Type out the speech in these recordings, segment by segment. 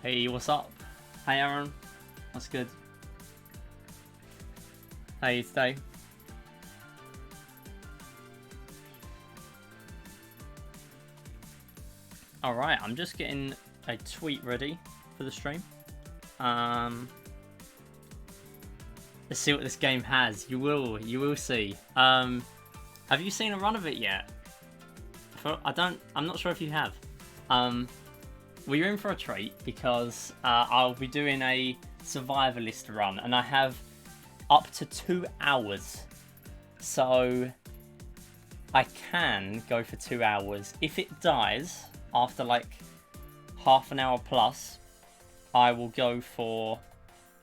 Hey, what's up? Hi, Aaron. What's good? How you today? Alright, I'm just getting a tweet ready for the stream. Let's see what this game has. You will see. Have you seen a run of it yet? I'm not sure if you have. Well, you're in for a treat because I'll be doing a survivalist run and I have up to 2 hours. So I can go for 2 hours. If it dies after like half an hour plus, I will go for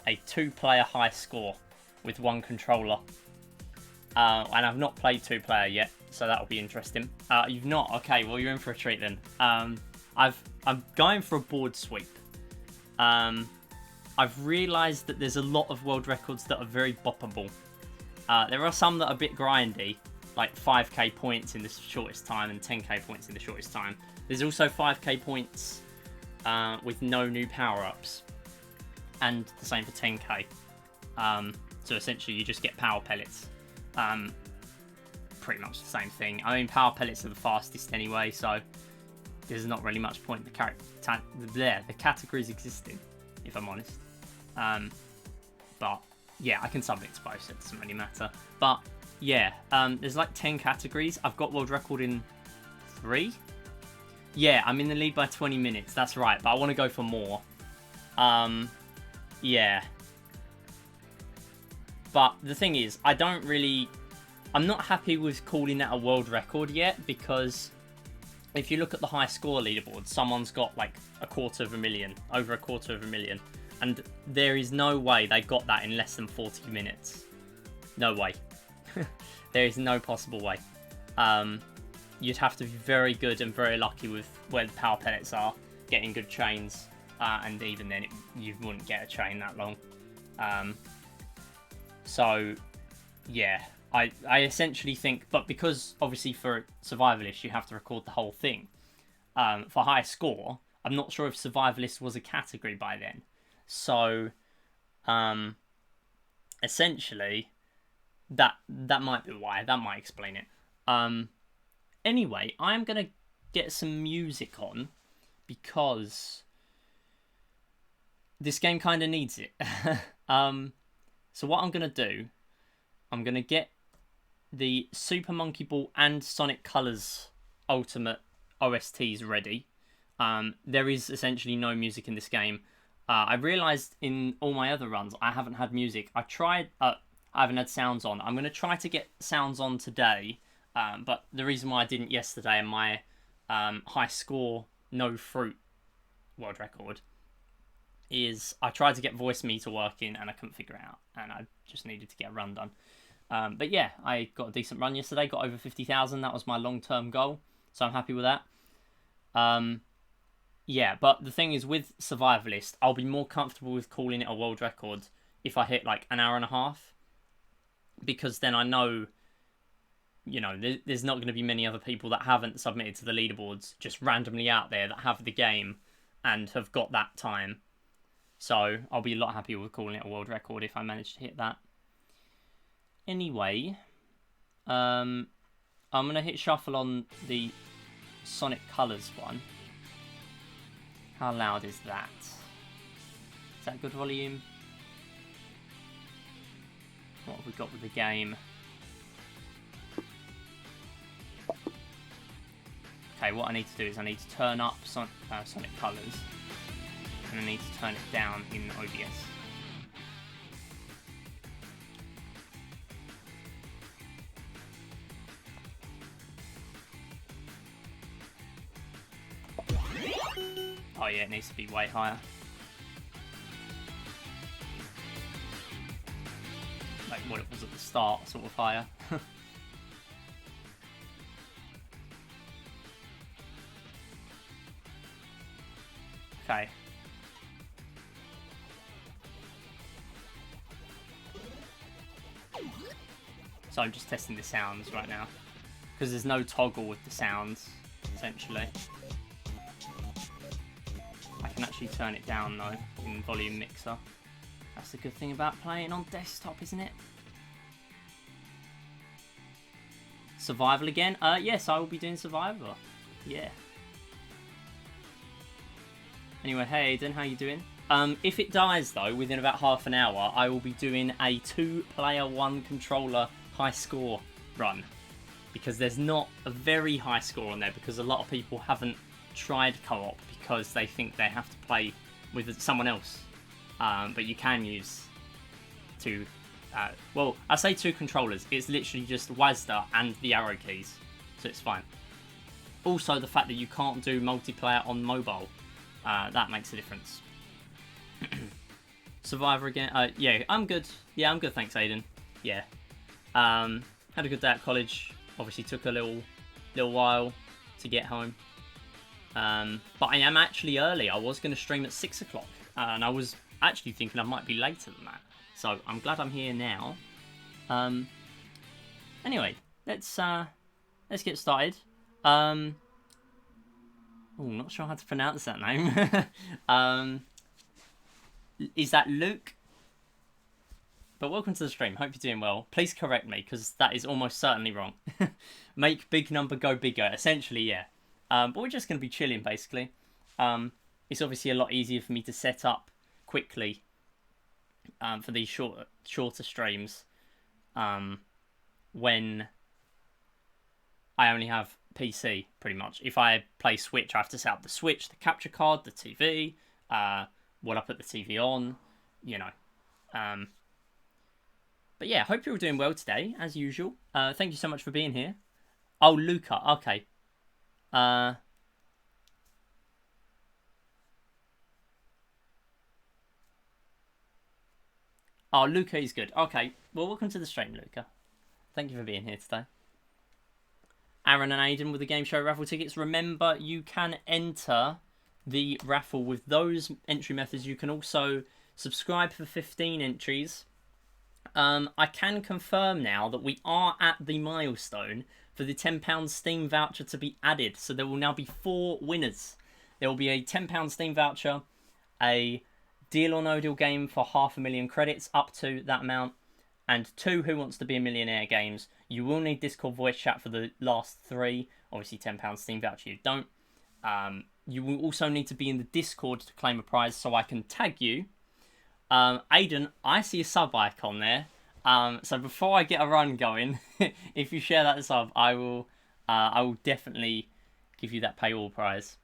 a 2-player high score with 1 controller. And I've not played 2-player yet, so that'll be interesting. You've not? Okay, well, you're in for a treat then. I'm going for a board sweep. I've realised that there's a lot of world records that are very boppable. There are some that are a bit grindy, like 5k points in the shortest time and 10k points in the shortest time. There's also 5k points with no new power-ups, and the same for 10k. So essentially you just get power pellets. Pretty much the same thing. I mean, power pellets are the fastest anyway, so there's not really much point in the categories existing, if I'm honest. But yeah, I can submit to both, so it doesn't really matter. But yeah, there's like 10 categories. I've got world record in 3. Yeah, I'm in the lead by 20 minutes, that's right, but I want to go for more. Yeah. But the thing is, I'm not happy with calling that a world record yet, because if you look at the high score leaderboard, someone's got like over 250,000, and there is no way they got that in less than 40 minutes. No way. There is no possible way. You'd have to be very good and very lucky with where the power pellets are, getting good chains, and even then you wouldn't get a chain that long. So yeah, I essentially think, but because obviously for survivalist you have to record the whole thing, for high score, I'm not sure if survivalist was a category by then. So essentially that might be why. That might explain it. Anyway, I'm gonna get some music on because this game kind of needs it. So what I'm gonna do, I'm gonna get the Super Monkey Ball and Sonic Colors Ultimate OSTs ready. There is essentially no music in this game. I realised in all my other runs I haven't had music. I haven't had sounds on. I'm going to try to get sounds on today, but the reason why I didn't yesterday in my high score no fruit world record is I tried to get voice meter working and I couldn't figure it out, and I just needed to get a run done. But yeah, I got a decent run yesterday, got over 50,000. That was my long-term goal, so I'm happy with that. Yeah, but the thing is, with Survivalist, I'll be more comfortable with calling it a world record if I hit like an hour and a half, because then I know, you know, there's not going to be many other people that haven't submitted to the leaderboards just randomly out there that have the game, and have got that time. So I'll be a lot happier with calling it a world record if I manage to hit that. Anyway, I'm going to hit shuffle on the Sonic Colors one. How loud is that? Is that good volume? What have we got with the game? Okay, what I need to do is I need to turn up Sonic Colors, and I need to turn it down in OBS. Oh yeah, it needs to be way higher. Like what it was at the start, sort of higher. Okay. So I'm just testing the sounds right now, because there's no toggle with the sounds, essentially. I can actually turn it down though in volume mixer. That's the good thing about playing on desktop, isn't it? Survival again? Yes, I will be doing Survivor. Yeah. Anyway, hey Aiden, how you doing? If it dies though, within about half an hour, I will be doing a 2-player 1-controller high score run. Because there's not a very high score on there, because a lot of people haven't tried co-op because they think they have to play with someone else. But you can use two, well, I say 2 controllers. It's literally just WASD and the arrow keys, so it's fine. Also, the fact that you can't do multiplayer on mobile, that makes a difference. Survivor again. Yeah, I'm good. Yeah, I'm good, thanks, Aiden. Yeah. Had a good day at college. Obviously took a little while to get home. But I am actually early. I was going to stream at 6 o'clock. And I was actually thinking I might be later than that. So I'm glad I'm here now. Anyway, let's get started. Oh, not sure how to pronounce that name. Is that Luke? But welcome to the stream. Hope you're doing well. Please correct me, because that is almost certainly wrong. Make big number go bigger. Essentially, yeah. But we're just going to be chilling, basically. It's obviously a lot easier for me to set up quickly for these shorter streams when I only have PC, pretty much. If I play Switch, I have to set up the Switch, the capture card, the TV, what I put the TV on, you know. But yeah, hope you're all doing well today, as usual. Thank you so much for being here. Oh, Luca, okay. Oh, Luca is good. Okay, well, welcome to the stream, Luca. Thank you for being here today. Aaron and Aiden with the game show raffle tickets. Remember, you can enter the raffle with those entry methods. You can also subscribe for 15 entries. I can confirm now that we are at the milestone for the £10 Steam voucher to be added. So there will now be 4 winners. There will be a £10 Steam voucher, a Deal or No Deal game for 500,000 credits up to that amount, and 2 Who Wants to Be a Millionaire games. You will need Discord voice chat for the last 3. Obviously, £10 Steam voucher you don't. You will also need to be in the Discord to claim a prize, so I can tag you. Aiden, I see a sub icon there. So before I get a run going, if you share that sub, I will definitely give you that paywall prize.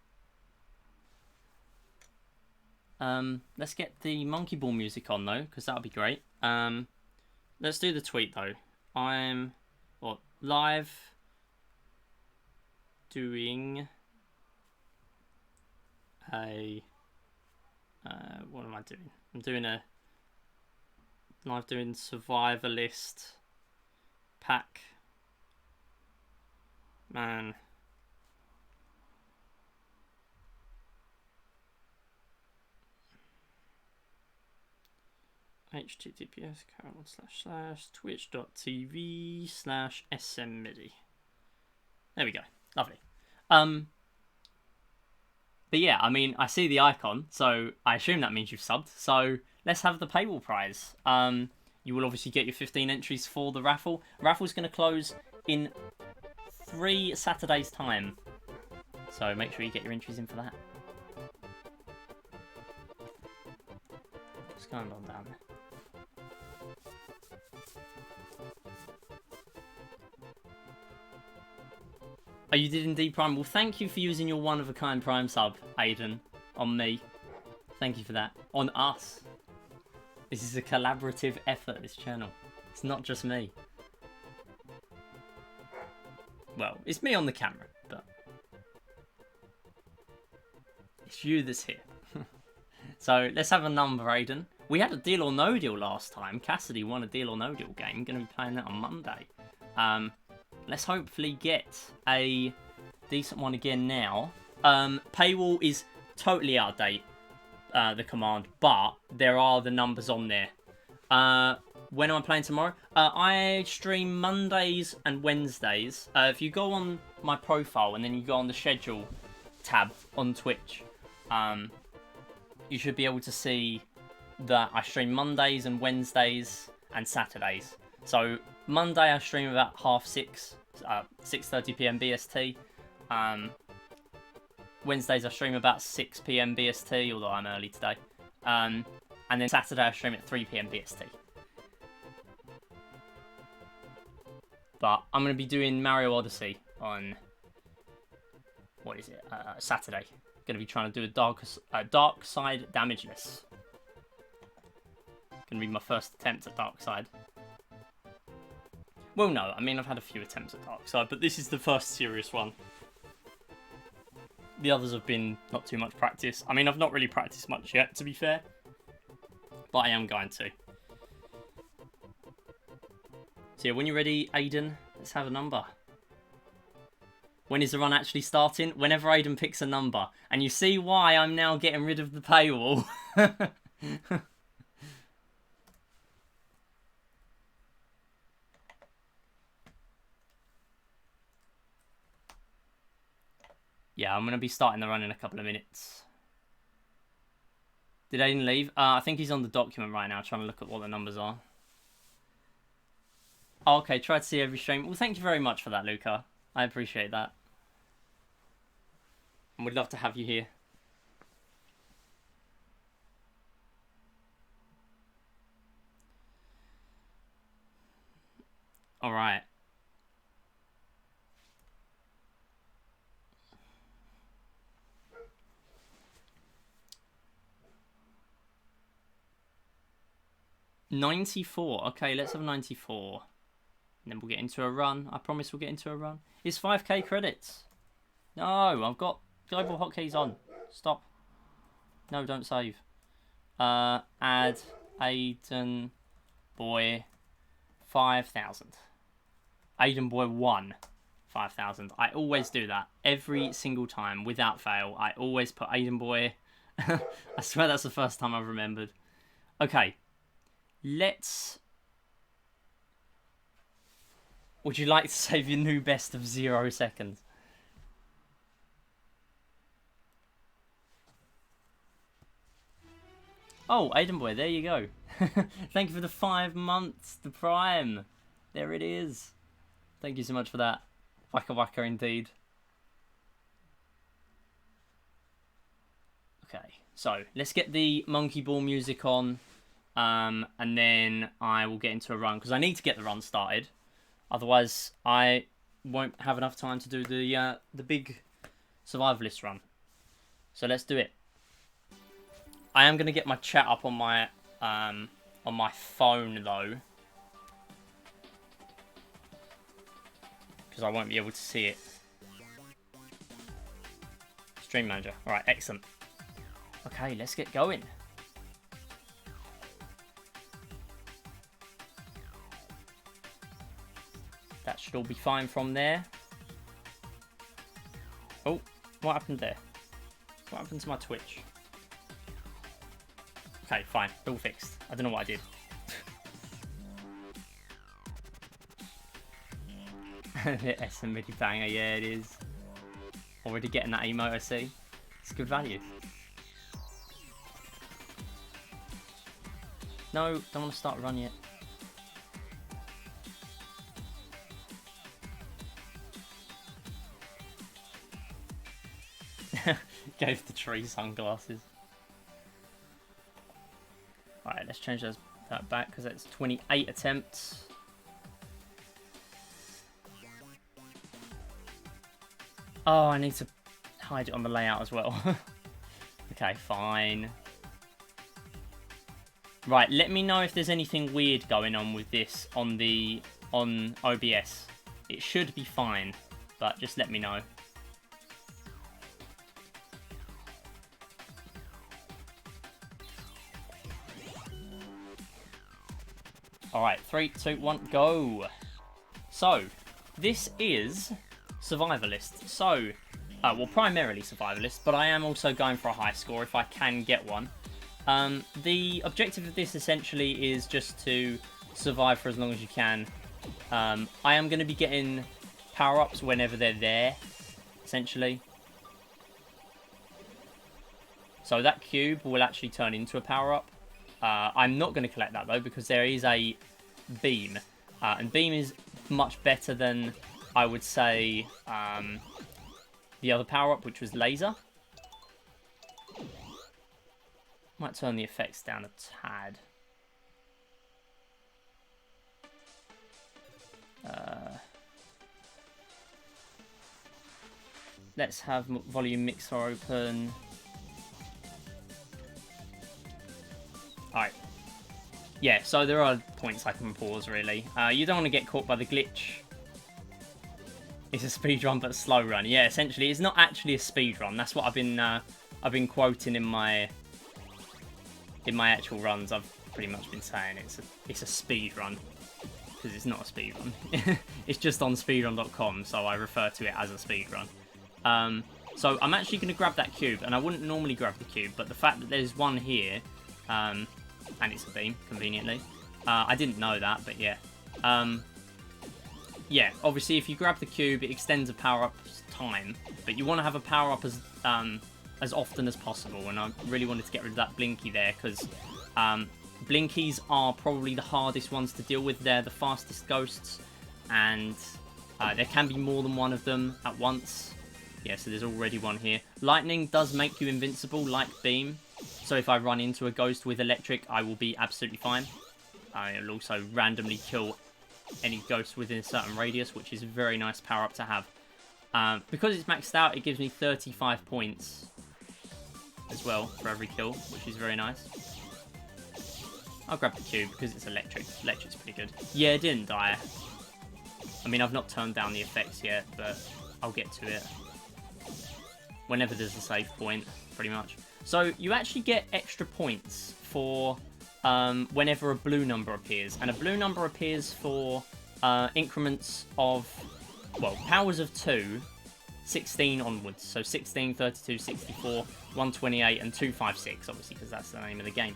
Let's get the monkey ball music on though, because that'll be great. Let's do the tweet though. I'm live doing a what am I doing? I'm doing a live doing survivalist Pac-Man. https://twitch.tv/smmidi. There we go. Lovely. But yeah, I mean, I see the icon, so I assume that means you've subbed. So let's have the paywall prize. You will obviously get your 15 entries for the raffle. Raffle's going to close in 3 Saturdays' time. So make sure you get your entries in for that. What's going on down there? Oh, you did indeed, Prime. Well, thank you for using your one-of-a-kind Prime sub, Aiden, on me. Thank you for that. On us. This is a collaborative effort, this channel. It's not just me. Well, it's me on the camera, but it's you that's here. So, let's have a number, Aiden. We had a Deal or No Deal last time. Cassidy won a Deal or No Deal game. Going to be playing that on Monday. Let's hopefully get a decent one again now. Paywall is totally out of date, the command, but there are the numbers on there. When am I playing tomorrow? I stream Mondays and Wednesdays. If you go on my profile and then you go on the schedule tab on Twitch, you should be able to see that I stream Mondays and Wednesdays and Saturdays. So Monday I stream about 6:30 p.m. BST. Wednesdays I stream about 6 p.m. BST, although I'm early today. And then Saturday I stream at 3 p.m. BST. But I'm going to be doing Mario Odyssey on, what is it, Saturday. Going to be trying to do a Dark Side Damageless. Going to be my first attempt at Dark Side. Well, no, I mean, I've had a few attempts at Dark Side, but this is the first serious one. The others have been not too much practice. I mean, I've not really practiced much yet, to be fair. But I am going to. So yeah, when you're ready, Aiden, let's have a number. When is the run actually starting? Whenever Aiden picks a number. And you see why I'm now getting rid of the paywall. Yeah, I'm going to be starting the run in a couple of minutes. Did Aiden leave? I think he's on the document right now, trying to look at what the numbers are. Oh, okay, try to see every stream. Well, thank you very much for that, Luca. I appreciate that. And we'd love to have you here. All right. $94. Okay, let's have 94. And then we'll get into a run. I promise we'll get into a run. It's 5k credits. No, I've got global hotkeys on. Stop. No, don't save. Add Aiden Boy 5,000. Aiden Boy 1 5,000. I always do that. Every single time, without fail. I always put Aiden Boy. I swear that's the first time I've remembered. Okay. Let's... Would you like to save your new best of 0 seconds? Oh, Aiden Boy, there you go. Thank you for the 5 months, the Prime. There it is. Thank you so much for that. Waka waka indeed. Okay, so let's get the monkey ball music on. And then I will get into a run, because I need to get the run started. Otherwise, I won't have enough time to do the big survivalist run. So let's do it. I am going to get my chat up on my phone, though. Because I won't be able to see it. Stream Manager. Alright, excellent. Okay, let's get going. That should all be fine from there. Oh, what happened there? What happened to my Twitch? Okay, fine. All fixed. I don't know what I did. SM MIDI banger, yeah it is. Already getting that emote, I see. It's good value. No, don't want to start a run yet. Gave the tree sunglasses. Alright, let's change that back because that's 28 attempts. Oh, I need to hide it on the layout as well. Okay, fine. Right, let me know if there's anything weird going on with this on OBS. It should be fine, but just let me know. Alright, 3, 2, 1, go! So, this is Survivalist. So, well, primarily Survivalist, but I am also going for a high score if I can get one. The objective of this essentially is just to survive for as long as you can. I am going to be getting power-ups whenever they're there, essentially. So that cube will actually turn into a power-up. I'm not going to collect that though because there is a beam. And beam is much better than, I would say, the other power-up, which was laser. Might turn the effects down a tad. Let's have volume mixer open. Alright. Yeah, so there are points I can pause, really. You don't want to get caught by the glitch. It's a speed run, but a slow run. Yeah, essentially, it's not actually a speed run. That's what I've been quoting in my actual runs. I've pretty much been saying it's a speed run because it's not a speed run. It's just on speedrun.com, so I refer to it as a speed run. So I'm actually going to grab that cube, and I wouldn't normally grab the cube, but the fact that there's one here, and it's a beam, conveniently. I didn't know that, but yeah. Yeah, obviously if you grab the cube, it extends a power-up's time, but you want to have a power-up as often as possible, and I really wanted to get rid of that Blinky there, because Blinkies are probably the hardest ones to deal with. They're the fastest ghosts, and there can be more than one of them at once. Yeah, so there's already one here. Lightning does make you invincible, like Beam, so if I run into a ghost with electric, I will be absolutely fine. It'll also randomly kill any ghost within a certain radius, which is a very nice power-up to have. Because it's maxed out, it gives me 35 points as well for every kill, which is very nice. I'll grab the cube because it's electric. Electric's pretty good. Yeah, it didn't die. I mean, I've not turned down the effects yet, but I'll get to it whenever there's a save point, pretty much. So you actually get extra points for whenever a blue number appears, and a blue number appears for increments of, well, powers of 2, 16 onwards. So 16, 32, 64, 128, and 256, obviously, because that's the name of the game.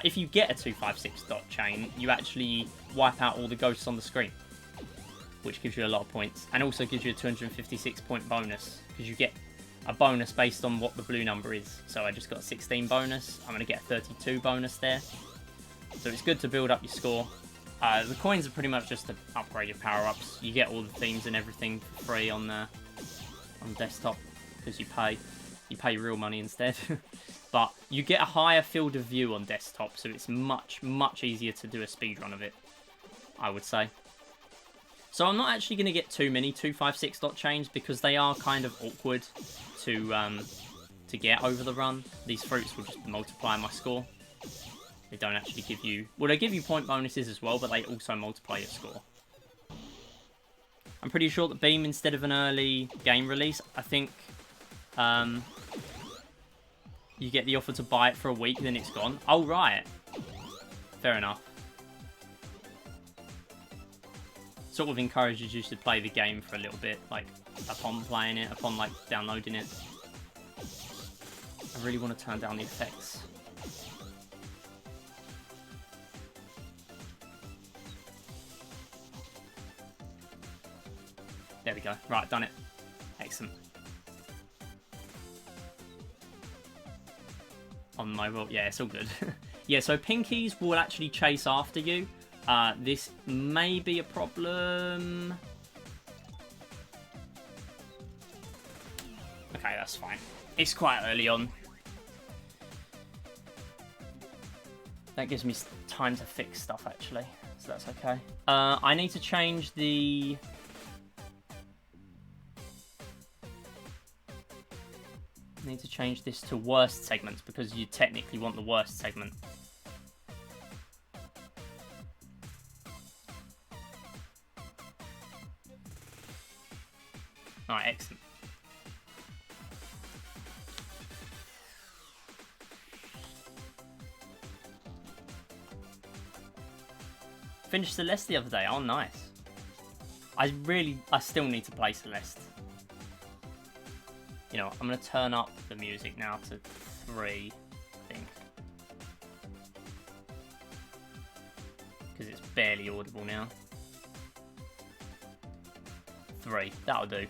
If you get a 256 dot chain, you actually wipe out all the ghosts on the screen, which gives you a lot of points, and also gives you a 256 point bonus, because you get a bonus based on what the blue number is. So I just got a 16 bonus. I'm going to get a 32 bonus there. So it's good to build up your score. The coins are pretty much just to upgrade your power-ups. You get all the themes and everything for free on desktop, because you pay real money instead. But you get a higher field of view on desktop, so it's much, much easier to do a speedrun of it, I would say. So I'm not actually going to get too many 256 dot chains, because they are kind of awkward to get over the run. These fruits will just multiply my score. They don't actually give you... Well, they give you point bonuses as well, but they also multiply your score. I'm pretty sure that Beam, instead of an early game release, I think you get the offer to buy it for a week, then it's gone. Oh, right. Fair enough. Sort of encourages you to play the game for a little bit, like, upon playing it, upon, like, downloading it. I really want to turn down the effects. There we go. Right, done it. Excellent. on mobile. Yeah, it's all good. Yeah, so pinkies will actually chase after you. This may be a problem. Okay, that's fine. It's quite early on. That gives me time to fix stuff, actually. So that's okay. I need to change the... need to change this to worst segments because you technically want the worst segment. Alright, excellent. Finished Celeste the other day. Oh, nice. I still need to play Celeste. You know what, I'm going to turn up the music now to 3, I think. Because it's barely audible now. 3, that'll do.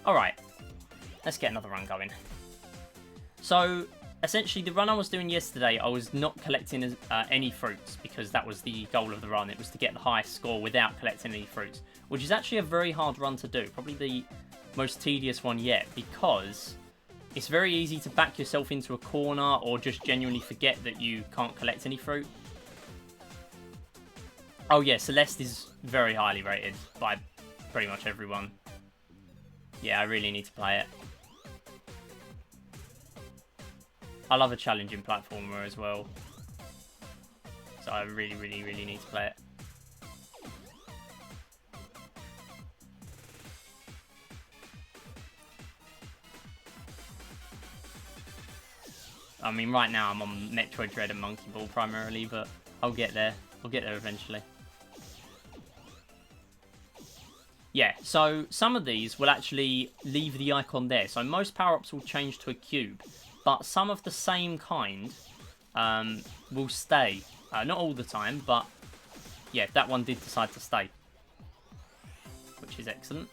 Alright, let's get another run going. So, essentially, the run I was doing yesterday, I was not collecting any fruits because that was the goal of the run. It was to get the highest score without collecting any fruits, which is actually a very hard run to do. Probably the most tedious one yet because it's very easy to back yourself into a corner or just genuinely forget that you can't collect any fruit. Oh yeah, Celeste is very highly rated by pretty much everyone. Yeah, I really need to play it. I love a challenging platformer as well. So I really need to play it. I mean, right now I'm on Metroid Dread and Monkey Ball primarily, but I'll get there. I'll get there eventually. Yeah, so some of these will actually leave the icon there. So most power-ups will change to a cube, but some of the same kind will stay. Not all the time, but yeah, that one did decide to stay, which is excellent.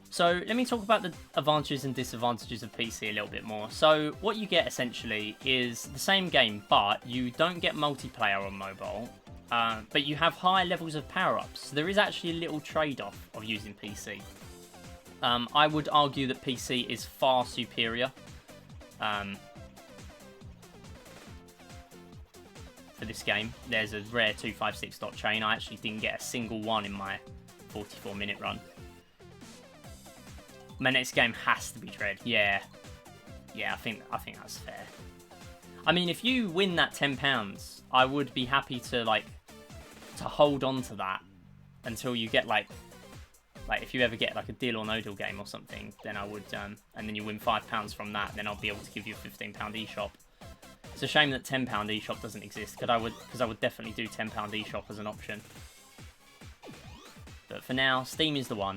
So let me talk about the advantages and disadvantages of PC a little bit more. So what you get essentially is the same game, but you don't get multiplayer on mobile, but you have high levels of power-ups. So there is actually a little trade-off of using PC. I would argue that PC is far superior for this game. There's a rare 256 dot chain. I actually didn't get a single one in my 44-minute run. My next game has to be Dread. Yeah, I think that's fair. I mean, if you win that £10, I would be happy to hold on to that until you get like if you ever get like a Deal or No Deal game or something, then I would and then you win £5 from that, then I'll be able to give you a £15 eShop. It's a shame that £10 eShop doesn't exist, because I would definitely do £10 eShop as an option. But for now, Steam is the one.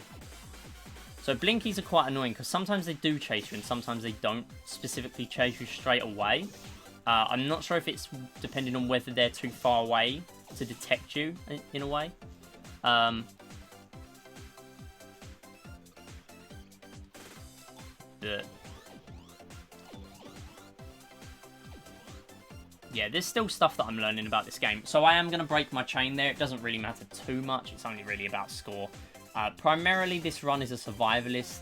So blinkies are quite annoying because sometimes they do chase you and sometimes they don't specifically chase you straight away. I'm not sure if it's depending on whether they're too far away to detect you in a way. Yeah, there's still stuff that I'm learning about this game. So I am going to break my chain there. It doesn't really matter too much. It's only really about score. Primarily, this run is a survivalist.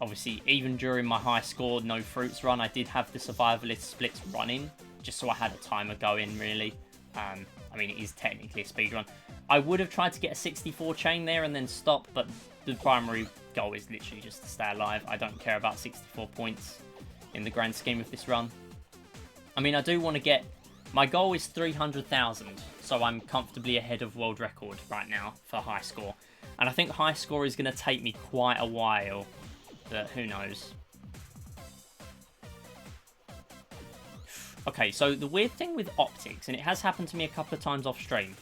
Obviously, even during my high score, no fruits run, I did have the survivalist splits running, just so I had a timer going, really. I mean, it is technically a speed run. I would have tried to get a 64 chain there and then stop, but the primary goal is literally just to stay alive. I don't care about 64 points in the grand scheme of this run. I mean, I do want to get... My goal is 300,000, so I'm comfortably ahead of world record right now for high score. And I think high score is going to take me quite a while, but who knows. Okay, so the weird thing with optics, and it has happened to me a couple of times off stream,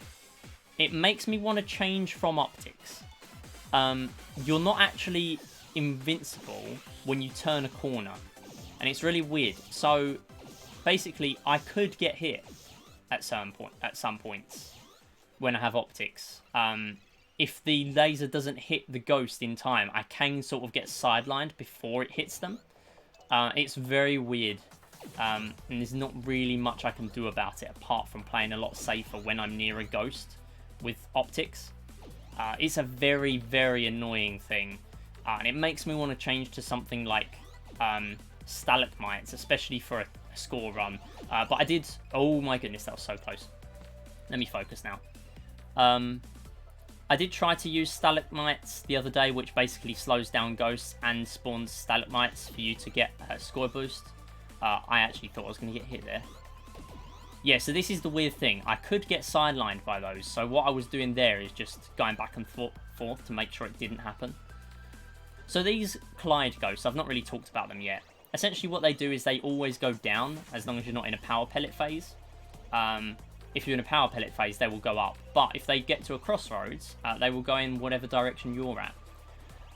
it makes me want to change from optics. You're not actually invincible when you turn a corner, and it's really weird. So basically, I could get hit at some points when I have optics. If the laser doesn't hit the ghost in time, I can sort of get sidelined before it hits them. It's very weird. And there's not really much I can do about it apart from playing a lot safer when I'm near a ghost with optics. It's a very, very annoying thing. And it makes me want to change to something like stalagmites, especially for a score run. But I did... Oh my goodness, that was so close. Let me focus now. I did try to use stalagmites the other day, which basically slows down ghosts and spawns stalagmites for you to get a score boost. I actually thought I was going to get hit there. Yeah, so this is the weird thing. I could get sidelined by those. So what I was doing there is just going back and forth to make sure it didn't happen. So these Clyde ghosts, I've not really talked about them yet. Essentially what they do is they always go down as long as you're not in a power pellet phase. If you're in a power pellet phase, they will go up. But if they get to a crossroads, they will go in whatever direction you're at.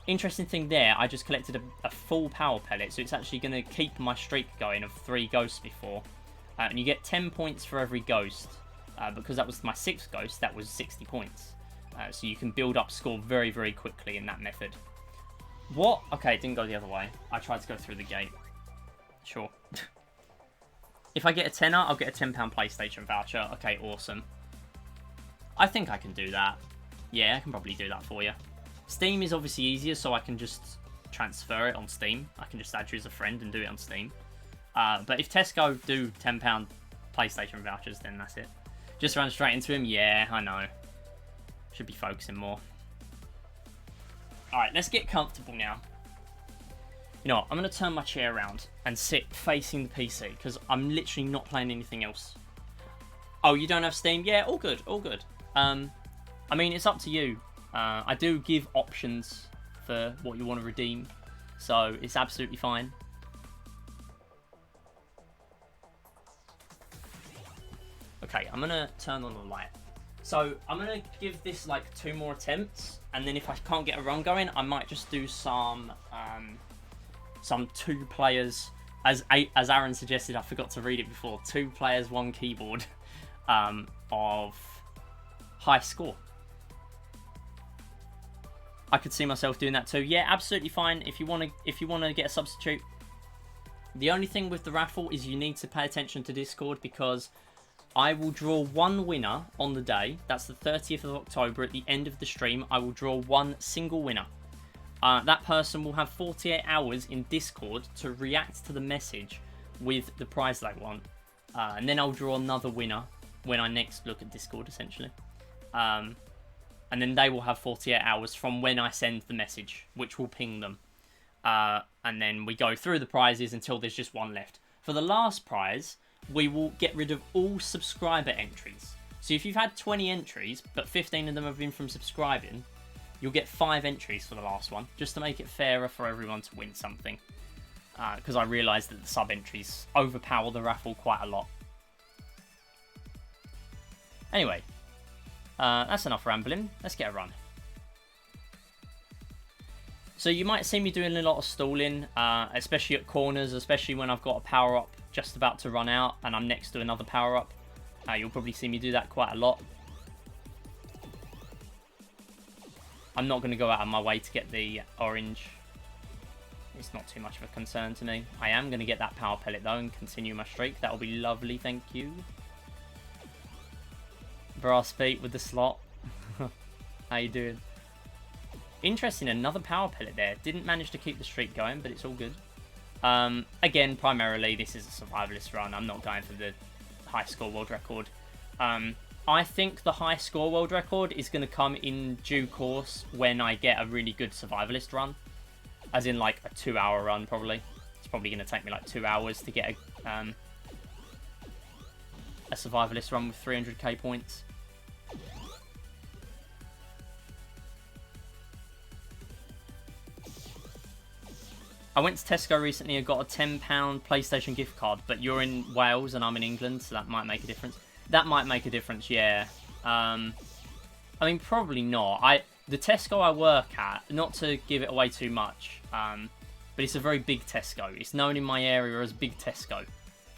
Interesting thing there, I just collected a full power pellet, so it's actually going to keep my streak going of 3 ghosts before. And you get 10 points for every ghost. Because that was my 6th ghost, that was 60 points. So you can build up score very, very quickly in that method. What? Okay, it didn't go the other way. I tried to go through the gate. Sure. If I get a tenner, I'll get a £10 PlayStation voucher. Okay, awesome. I think I can do that. Yeah, I can probably do that for you. Steam is obviously easier, so I can just transfer it on Steam. I can just add you as a friend and do it on Steam. But if Tesco do £10 PlayStation vouchers, then that's it. Just run straight into him? Yeah, I know. Should be focusing more. Alright, let's get comfortable now. You know what, I'm going to turn my chair around and sit facing the PC, because I'm literally not playing anything else. Oh, you don't have Steam? Yeah, all good, all good. I mean, it's up to you. I do give options for what you want to redeem, so it's absolutely fine. Okay, I'm going to turn on the light. So, I'm going to give this like 2 more attempts, and then if I can't get a run going, I might just do some 2 players, as Aaron suggested, I forgot to read it before, 2 players, 1 keyboard of high score. I could see myself doing that too. Yeah, absolutely fine. If you want to get a substitute. The only thing with the raffle is you need to pay attention to Discord, because I will draw 1 winner on the day. That's the 30th of October. At the end of the stream, I will draw 1 single winner. That person will have 48 hours in Discord to react to the message with the prize they want. And then I'll draw another winner when I next look at Discord, essentially. And then they will have 48 hours from when I send the message, which will ping them. And then we go through the prizes until there's just 1 left. For the last prize, we will get rid of all subscriber entries. So if you've had 20 entries, but 15 of them have been from subscribing, you'll get 5 entries for the last one, just to make it fairer for everyone to win something. Because I realised that the sub entries overpower the raffle quite a lot. Anyway, that's enough rambling. Let's get a run. So you might see me doing a lot of stalling, especially at corners, especially when I've got a power-up just about to run out and I'm next to another power-up. You'll probably see me do that quite a lot. I'm not going to go out of my way to get the orange. It's not too much of a concern to me. I am going to get that power pellet though and continue my streak. That'll be lovely, thank you. Brass feet with the slot. How you doing? Interesting, another power pellet there. Didn't manage to keep the streak going, but it's all good. Again, primarily, this is a survivalist run. I'm not going for the high score world record. I think the high score world record is going to come in due course when I get a really good survivalist run. As in, like, a 2-hour run, probably. It's probably going to take me, like, 2 hours to get a survivalist run with 300k points. I went to Tesco recently and got a £10 PlayStation gift card, but you're in Wales and I'm in England, so that might make a difference. That might make a difference, yeah. I mean, probably not. The Tesco I work at, not to give it away too much, but it's a very big Tesco. It's known in my area as Big Tesco.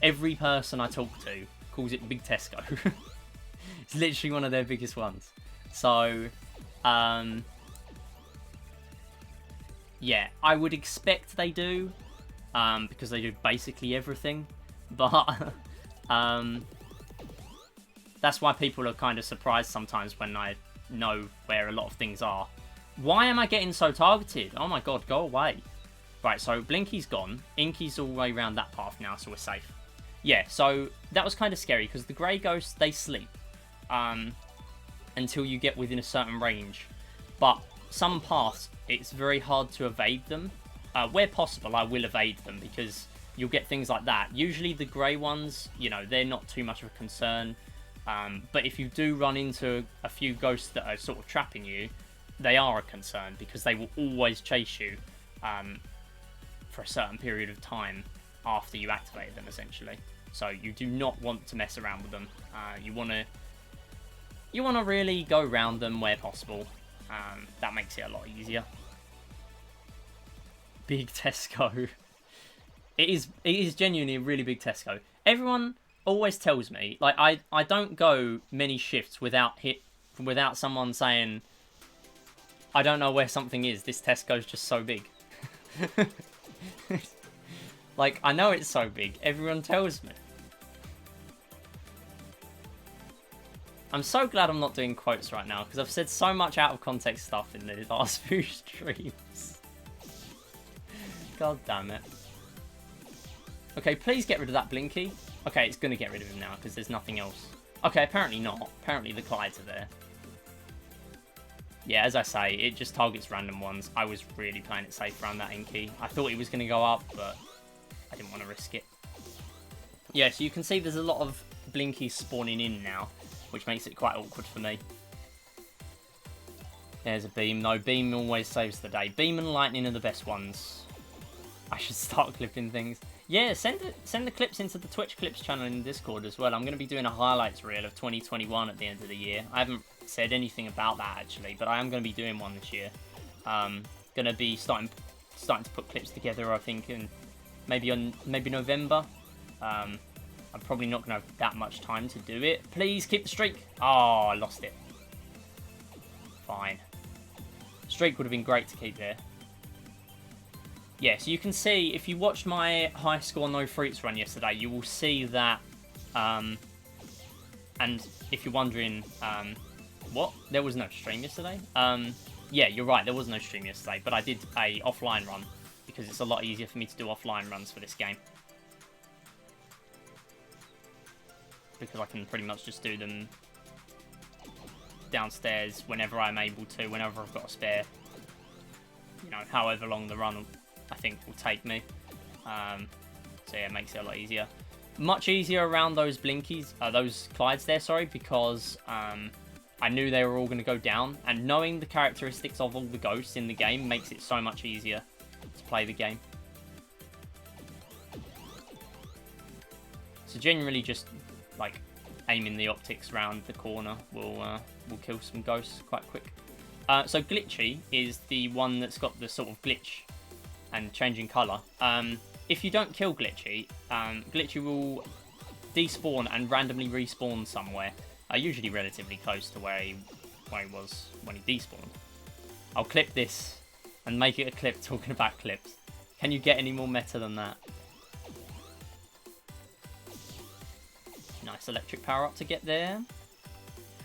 Every person I talk to calls it Big Tesco. It's literally one of their biggest ones. So, yeah, I would expect they do, because they do basically everything. But that's why people are kind of surprised sometimes when I know where a lot of things are. Why am I getting so targeted? Oh my god, go away. Right, so Blinky's gone. Inky's all the way around that path now, so we're safe. Yeah, so that was kind of scary, because the Grey Ghosts, they sleep until you get within a certain range. But some paths, it's very hard to evade them. Where possible, I will evade them, because you'll get things like that. Usually the grey ones, you know, they're not too much of a concern. But if you do run into a few ghosts that are sort of trapping you, they are a concern, because they will always chase you for a certain period of time after you activate them, essentially. So you do not want to mess around with them. You want to really go around them where possible. That makes it a lot easier. Big Tesco. It is genuinely a really big Tesco. Everyone always tells me, like, I don't go many shifts without someone saying, I don't know where something is. This Tesco's just so big. Like, I know it's so big. Everyone tells me. I'm so glad I'm not doing quotes right now, because I've said so much out of context stuff in the last few streams. God damn it. Okay, please get rid of that Blinky. Okay, it's going to get rid of him now, because there's nothing else. Okay, apparently not. Apparently the Clydes are there. Yeah, as I say, it just targets random ones. I was really playing it safe around that Inky. I thought he was going to go up, but I didn't want to risk it. Yeah, so you can see there's a lot of Blinkies spawning in now, which makes it quite awkward for me. There's a Beam. No, Beam always saves the day. Beam and Lightning are the best ones. I should start clipping things. Yeah, send the clips into the Twitch Clips channel in Discord as well. I'm going to be doing a highlights reel of 2021 at the end of the year. I haven't said anything about that, actually, but I am going to be doing one this year. Going to be starting to put clips together, I think, in maybe November. I'm probably not going to have that much time to do it. Please keep the streak. Oh, I lost it. Fine. Streak would have been great to keep there. Yeah, so you can see, if you watched my high score no freaks run yesterday, you will see that, and if you're wondering, what? There was no stream yesterday? Yeah, you're right, there was no stream yesterday, but I did a offline run, because it's a lot easier for me to do offline runs for this game. Because I can pretty much just do them downstairs whenever I'm able to, whenever I've got a spare. You know, however long the run, I think, will take me. So yeah, it makes it a lot easier. Much easier around those Blinkies, those Clydes there, sorry, because I knew they were all going to go down, and knowing the characteristics of all the ghosts in the game makes it so much easier to play the game. So generally just, like, aiming the optics round the corner will kill some ghosts quite quick. So Glitchy is the one that's got the sort of glitch and changing colour. If you don't kill Glitchy, Glitchy will despawn and randomly respawn somewhere, usually relatively close to where he was when he despawned. I'll clip this and make it a clip talking about clips. Can you get any more meta than that? Nice electric power up to get there.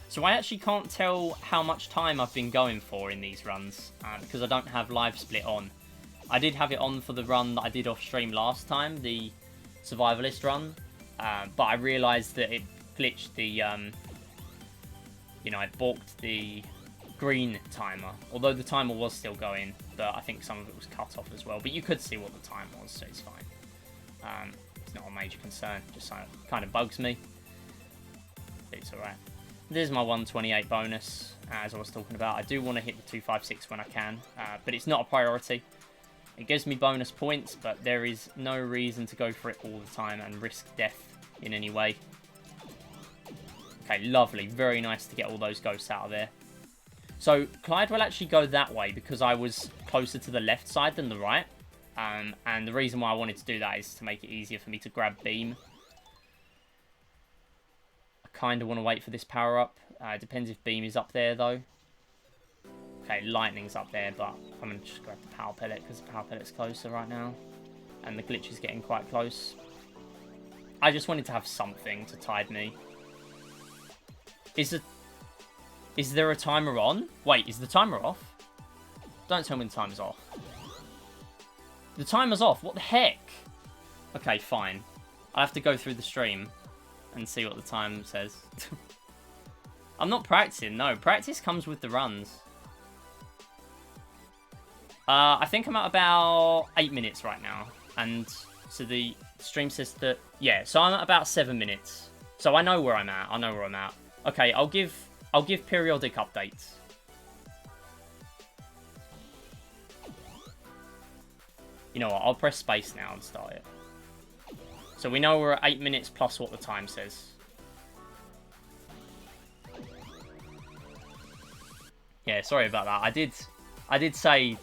So I actually can't tell how much time I've been going for in these runs, because I don't have live split on. I did have it on for the run that I did off stream last time, the survivalist run, but I realised that it glitched the, you know, it balked the green timer, although the timer was still going, but I think some of it was cut off as well, but you could see what the time was, so it's fine. It's not a major concern, just kind of bugs me, but it's alright. There's my 128 bonus, as I was talking about. I do want to hit the 256 when I can, but it's not a priority. It gives me bonus points, but there is no reason to go for it all the time and risk death in any way. Okay, lovely. Very nice to get all those ghosts out of there. So Clyde will actually go that way because I was closer to the left side than the right. And the reason why I wanted to do that is to make it easier for me to grab Beam. kind of want to wait for this power up. It depends if beam is up there though. Okay, lightning's up there, but I'm going to just grab the power pellet because the power pellet's closer right now. And the glitch is getting quite close. I just wanted to have something to tide me. Is there a timer on? Wait, is the timer off? Don't tell me the timer's off. The timer's off, what the heck? Okay, fine. I have to go through the stream and see what the time says. I'm not practicing, no. Practice comes with the runs. I think I'm at about 8 minutes right now. And so the stream says that... Yeah, so I'm at about 7 minutes. So I know where I'm at. I know where I'm at. Okay, I'll give periodic updates. You know what? I'll press space now and start it. So we know we're at 8 minutes plus what the time says. Yeah, sorry about that. I did say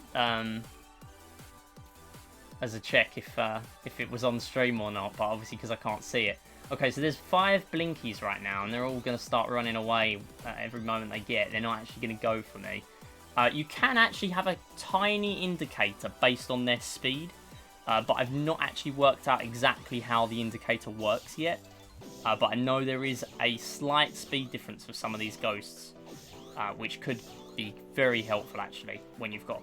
as a check if it was on stream or not, but obviously because I can't see it. Okay, so there's 5 blinkies right now, and they're all going to start running away every moment they get. They're not actually going to go for me. You can actually have a tiny indicator based on their speed, but I've not actually worked out exactly how the indicator works yet. But I know there is a slight speed difference for some of these ghosts, which could be very helpful actually when you've got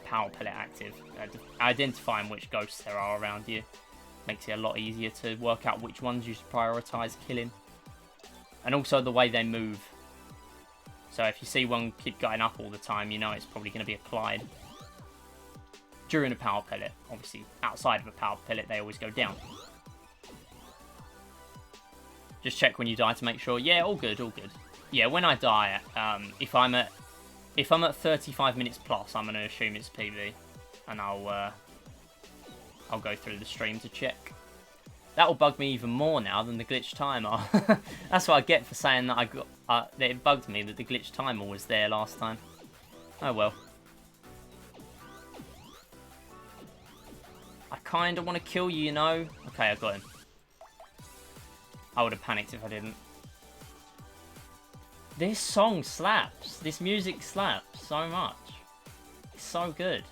power pellet active. Identifying which ghosts there are around you makes it a lot easier to work out which ones you should prioritize killing, and also the way they move. So if you see one keep going up all the time, you know it's probably going to be applied during a power pellet. Obviously, outside of a power pellet, they always go down. Just check when you die to make sure. Yeah, all good, all good. Yeah, when I die, if I'm at 35 minutes plus, I'm going to assume it's PB, and I'll go through the stream to check. That'll bug me even more now than the glitch timer. That's what I get for saying that that it bugged me that the glitch timer was there last time. Oh well. I kind of want to kill you, you know. Okay, I got him. I would have panicked if I didn't. This song slaps. This music slaps so much. It's so good.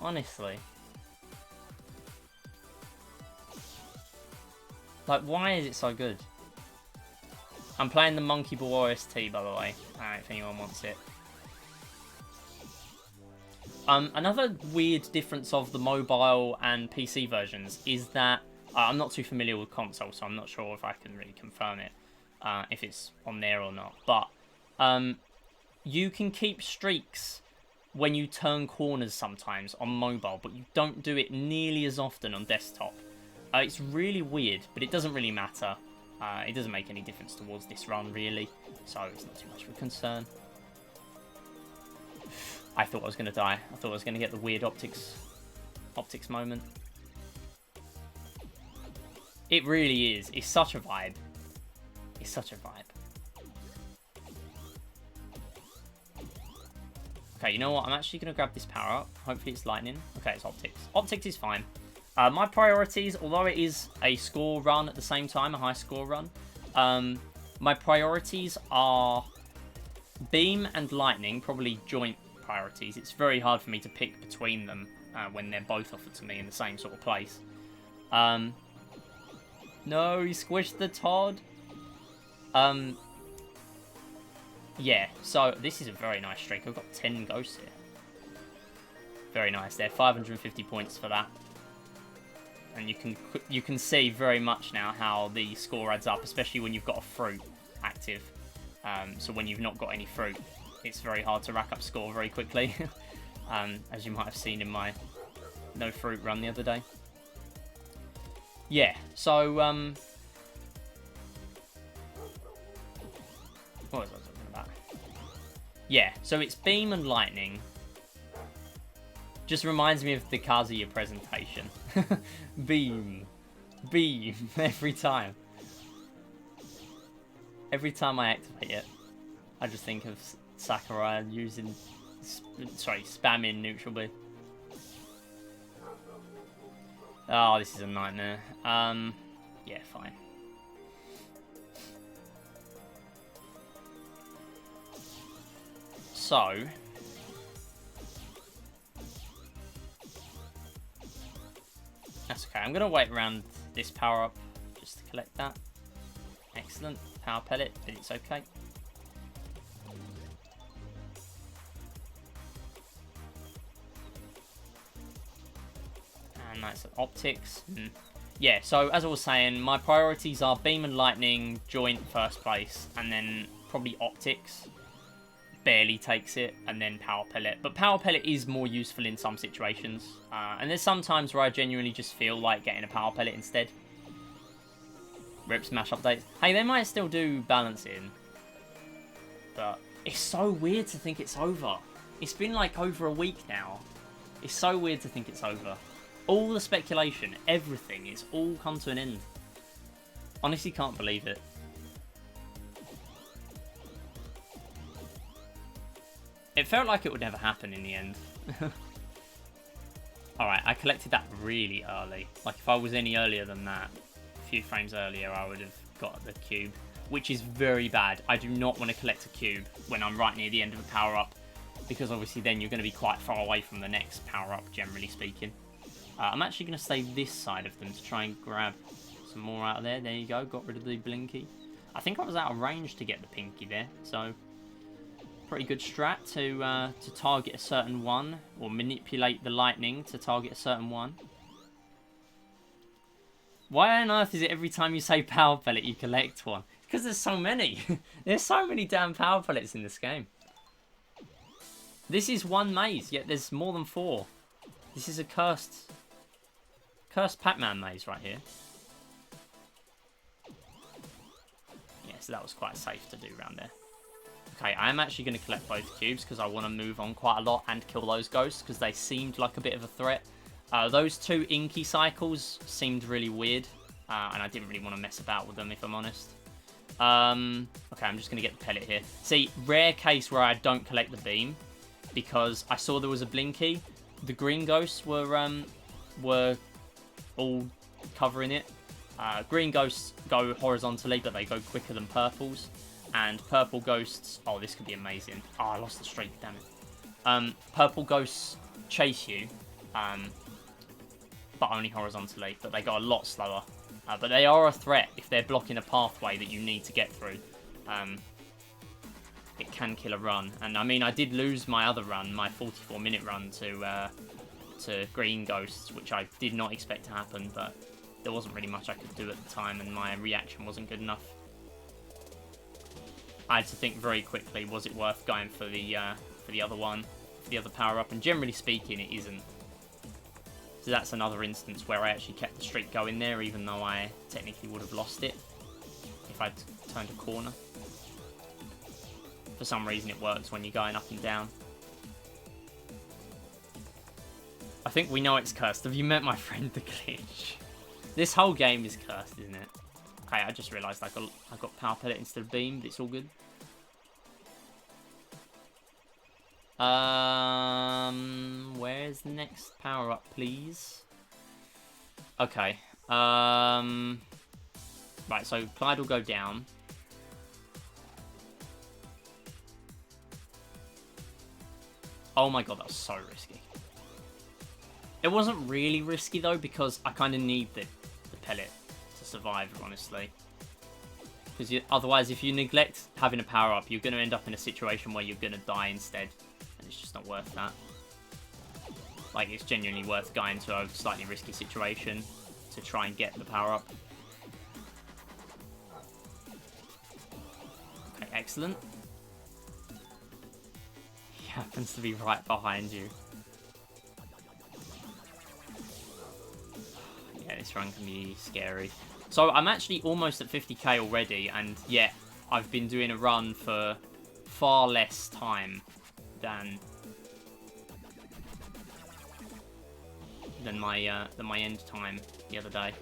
Honestly. Like, why is it so good? I'm playing the Monkey Ball OST, by the way, if anyone wants it. Another weird difference of the mobile and PC versions is that I'm not too familiar with console, so I'm not sure if I can really confirm it, if it's on there or not. But you can keep streaks when you turn corners sometimes on mobile, but you don't do it nearly as often on desktop. It's really weird, but it doesn't really matter. It doesn't make any difference towards this run, really, so it's not too much of a concern. I thought I was going to die. I thought I was going to get the weird optics moment. It really is. It's such a vibe. It's such a vibe. Okay, you know what? I'm actually going to grab this power up. Hopefully it's lightning. Okay, it's optics. Optics is fine. My priorities, although it is a score run at the same time, a high score run, my priorities are beam and lightning, probably joint priorities. It's very hard for me to pick between them when they're both offered to me in the same sort of place. No, he squished the Todd. Yeah, so this is a very nice streak. I've got 10 ghosts here. Very nice there. 550 points for that. And you can see very much now how the score adds up, especially when you've got a fruit active. So when you've not got any fruit, it's very hard to rack up score very quickly, as you might have seen in my no fruit run the other day. Yeah, so what was I talking about? Yeah, so it's beam and lightning. Just reminds me of the Kazuya presentation. Beam. Beam. Every time. Every time I activate it, I just think of Sakurai using... spamming neutral B. Oh, this is a nightmare. Yeah, fine. So... That's okay. I'm going to wait around this power-up just to collect that. Excellent. Power pellet, but it's okay. And nice optics. Yeah, so as I was saying, my priorities are beam and lightning, joint first place, and then probably optics. Barely takes it, and then power pellet. But power pellet is more useful in some situations. And there's some times where I genuinely just feel like getting a power pellet instead. Rip smash updates. Hey, they might still do balancing. But it's so weird to think it's over. It's been like over a week now. It's so weird to think it's over. All the speculation, everything, it's all come to an end. Honestly can't believe it. It felt like it would never happen in the end. Alright, I collected that really early. Like, if I was any earlier than that, a few frames earlier, I would have got the cube. Which is very bad. I do not want to collect a cube when I'm right near the end of a power-up. Because obviously then you're going to be quite far away from the next power-up, generally speaking. I'm actually going to stay this side of them to try and grab some more out of there. There you go, got rid of the blinky. I think I was out of range to get the pinky there, so... Pretty good strat to target a certain one, or manipulate the lightning to target a certain one. Why on earth is it every time you say power pellet you collect one? Because there's so many. There's so many damn power pellets in this game. This is one maze, yet there's more than 4. This is a cursed Pac-Man maze right here. Yeah, so that was quite safe to do around there. Okay, I am actually going to collect both cubes because I want to move on quite a lot and kill those ghosts because they seemed like a bit of a threat. Those 2 inky cycles seemed really weird and I didn't really want to mess about with them if I'm honest. Okay, I'm just going to get the pellet here. See, rare case where I don't collect the beam because I saw there was a blinky. The green ghosts were all covering it. Green ghosts go horizontally, but they go quicker than purples. And purple ghosts... Oh, this could be amazing. Oh, I lost the streak, damn it. Purple ghosts chase you, but only horizontally. But they go a lot slower. But they are a threat if they're blocking a pathway that you need to get through. It can kill a run. And I mean, I did lose my other run, my 44-minute run to green ghosts, which I did not expect to happen. But there wasn't really much I could do at the time, and my reaction wasn't good enough. I had to think very quickly, was it worth going for the other one, for the other power-up, and generally speaking, it isn't. So that's another instance where I actually kept the streak going there, even though I technically would have lost it if I'd turned a corner. For some reason it works when you're going up and down. I think we know it's cursed. Have you met my friend the glitch? This whole game is cursed, isn't it? Okay, I just realised I got power pellet instead of beam, but it's all good. Where's the next power up, please? Okay. Right, so Clyde will go down. Oh my god, that was so risky. It wasn't really risky though, because I kind of need the pellet to survive, honestly. Because otherwise, if you neglect having a power-up, you're going to end up in a situation where you're going to die instead. And it's just not worth that. Like, it's genuinely worth going to a slightly risky situation to try and get the power-up. Okay, excellent. He happens to be right behind you. Yeah, this run can be scary. So I'm actually almost at 50k already, and yet I've been doing a run for far less time than my end time the other day.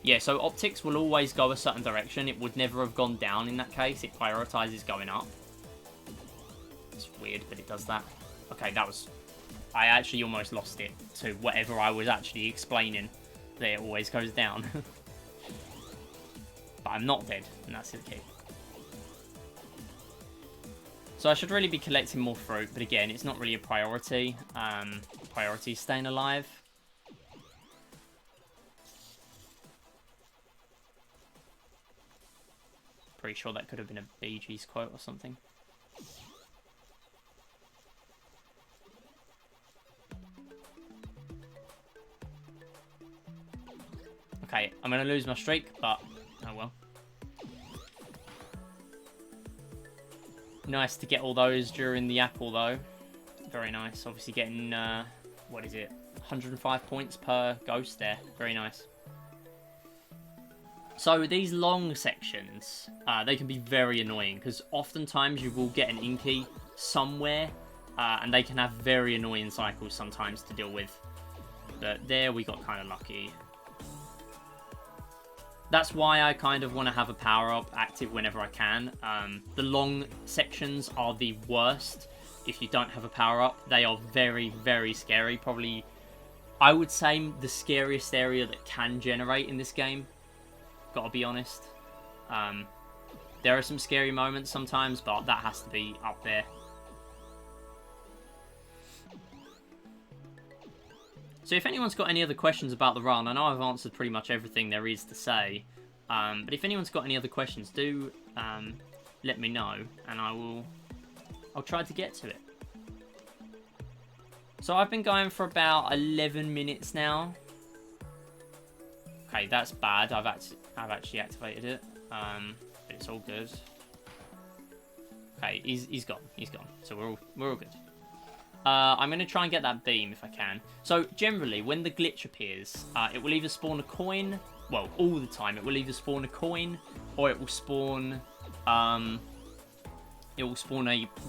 Yeah, so optics will always go a certain direction. It would never have gone down in that case. It prioritizes going up. It's weird, but it does that. Okay, that was... I actually almost lost it to whatever I was actually explaining. That it always goes down. But I'm not dead, and that's the key. So I should really be collecting more fruit, but again, it's not really a priority. Priority is staying alive. Pretty sure that could have been a Bee Gees quote or something. Okay, I'm going to lose my streak, but oh well. Nice to get all those during the apple, though. Very nice. Obviously getting, what is it? 105 points per ghost there. Very nice. So these long sections, they can be very annoying, because oftentimes you will get an Inky somewhere, and they can have very annoying cycles sometimes to deal with. But there we got kind of lucky. That's why I kind of want to have a power-up active whenever I can. The long sections are the worst if you don't have a power-up. They are very, very scary. Probably, I would say, the scariest area that can generate in this game. Gotta be honest. There are some scary moments sometimes, but that has to be up there. So if anyone's got any other questions about the run, I know I've answered pretty much everything there is to say. But if anyone's got any other questions, do let me know, and I'll try to get to it. So I've been going for about 11 minutes now. Okay, that's bad. I've actually activated it. But it's all good. Okay, he's gone. He's gone. So we're all good. I'm going to try and get that beam if I can. So generally, when the glitch appears, it will either spawn a coin. Well, all the time, it will either spawn a coin or it will spawn a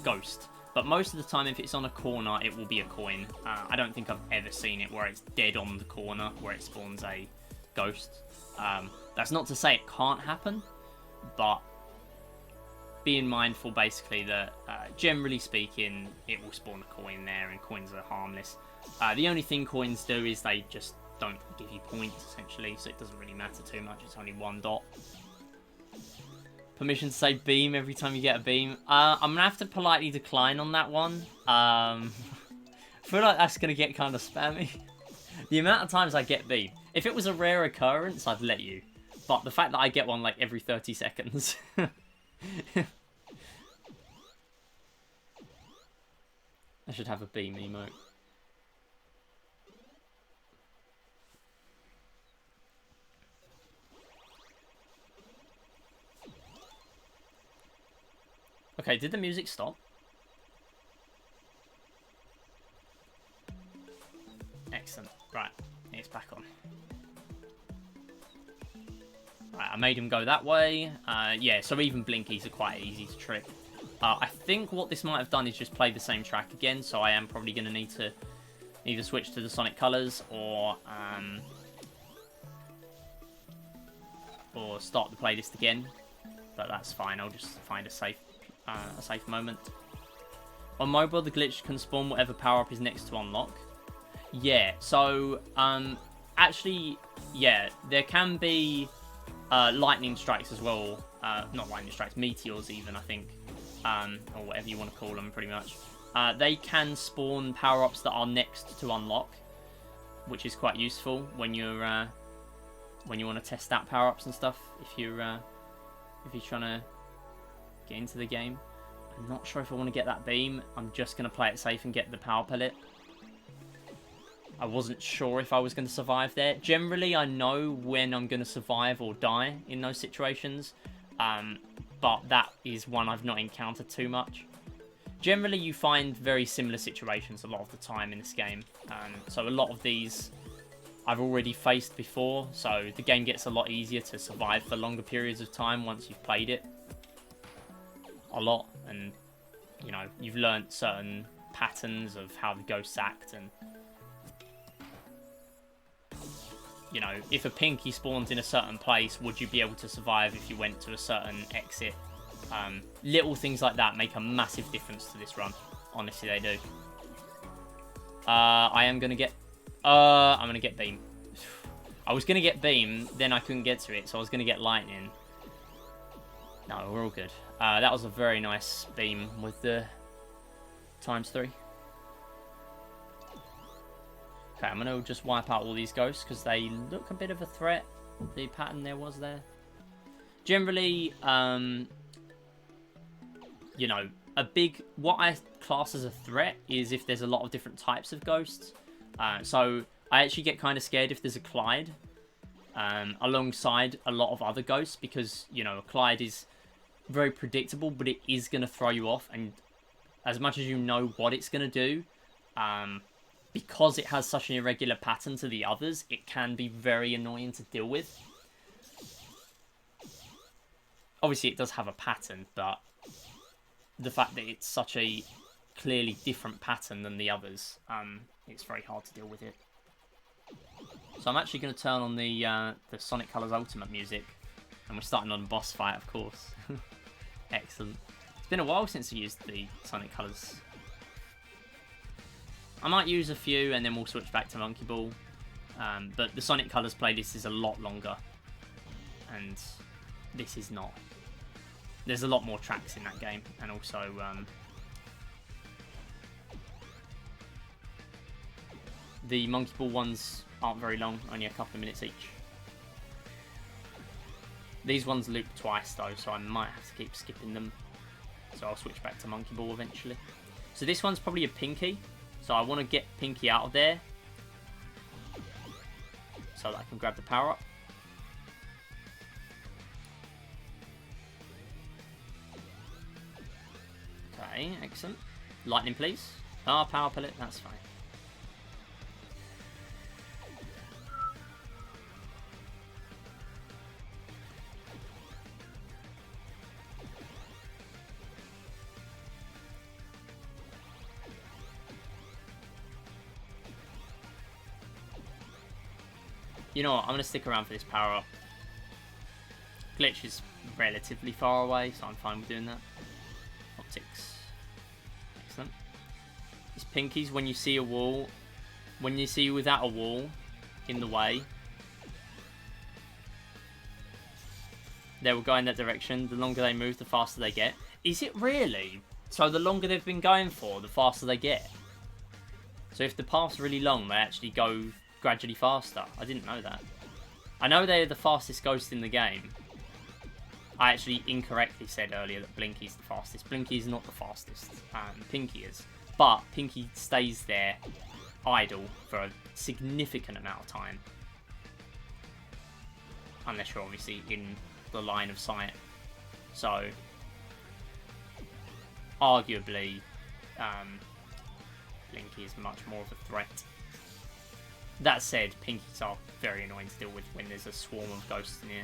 ghost. But most of the time, if it's on a corner, it will be a coin. I don't think I've ever seen it where it's dead on the corner where it spawns a ghost. That's not to say it can't happen, but being mindful basically that generally speaking, it will spawn a coin there, and coins are harmless. The only thing coins do is they just don't give you points essentially, so it doesn't really matter too much. It's only one dot. Permission to say beam every time you get a beam. I'm gonna have to politely decline on that one. I feel like that's gonna get kind of spammy. The amount of times I get beam. If it was a rare occurrence, I'd let you. But the fact that I get one like every 30 seconds. I should have a beam emote. Okay, did the music stop? Excellent. Right, it's back on. Right, I made him go that way. Yeah, so even blinkies are quite easy to trick. I think what this might have done is just play the same track again, so I am probably going to need to either switch to the Sonic Colors or start the playlist again. But that's fine. I'll just find a safe moment. On mobile, the glitch can spawn whatever power-up is next to unlock. Yeah, so actually, yeah, there can be lightning strikes as well. Not lightning strikes, meteors even, I think. Or whatever you want to call them, pretty much. They can spawn power-ups that are next to unlock, which is quite useful when you want to test out power-ups and stuff. If you're trying to get into the game. I'm not sure if I want to get that beam. I'm just going to play it safe and get the power pellet. I wasn't sure if I was going to survive there. Generally, I know when I'm going to survive or die in those situations. But that is one I've not encountered too much. Generally, you find very similar situations a lot of the time in this game. So a lot of these I've already faced before. So the game gets a lot easier to survive for longer periods of time once you've played it a lot. And, you know, you've learnt certain patterns of how the ghosts act. And, you know, if a pinky spawns in a certain place, would you be able to survive if you went to a certain exit? Little things like that make a massive difference to this run. Honestly, they do. I'm going to get beam. I was going to get beam, then I couldn't get to it, so I was going to get lightning. No, we're all good. That was a very nice beam with the ×3. Okay, I'm going to just wipe out all these ghosts because they look a bit of a threat. The pattern there was there. Generally, you know, what I class as a threat is if there's a lot of different types of ghosts. So I actually get kind of scared if there's a Clyde alongside a lot of other ghosts because, you know, a Clyde is very predictable, but it is going to throw you off. And as much as you know what it's going to do, because it has such an irregular pattern to the others, it can be very annoying to deal with. Obviously, it does have a pattern, but the fact that it's such a clearly different pattern than the others, it's very hard to deal with it. So I'm actually going to turn on the Sonic Colors Ultimate music, and we're starting on a boss fight, of course. Excellent. It's been a while since I used the Sonic Colors. I might use a few, and then we'll switch back to Monkey Ball. But the Sonic Colors playlist is a lot longer, and this is not. There's a lot more tracks in that game, and also the Monkey Ball ones aren't very long, only a couple of minutes each. These ones loop twice though, so I might have to keep skipping them. So I'll switch back to Monkey Ball eventually. So this one's probably a Pinky, so I want to get Pinky out of there so that I can grab the power up. Okay, excellent. Lightning, please. Ah, power pellet, that's fine. You know what, I'm going to stick around for this power up. Glitch is relatively far away, so I'm fine with doing that. Optics. Excellent. These Pinkies, when you see a wall, when you see without a wall in the way, they will go in that direction. The longer they move, the faster they get. Is it really? So the longer they've been going for, the faster they get? So if the path's really long, they actually go gradually faster. I didn't know that. I know they're the fastest ghost in the game. I actually incorrectly said earlier that Blinky's the fastest. Blinky's not the fastest. Pinky is. But Pinky stays there idle for a significant amount of time. Unless you're obviously in the line of sight. So, arguably, Blinky is much more of a threat. That said, Pinkies are very annoying to deal with when there's a swarm of ghosts near.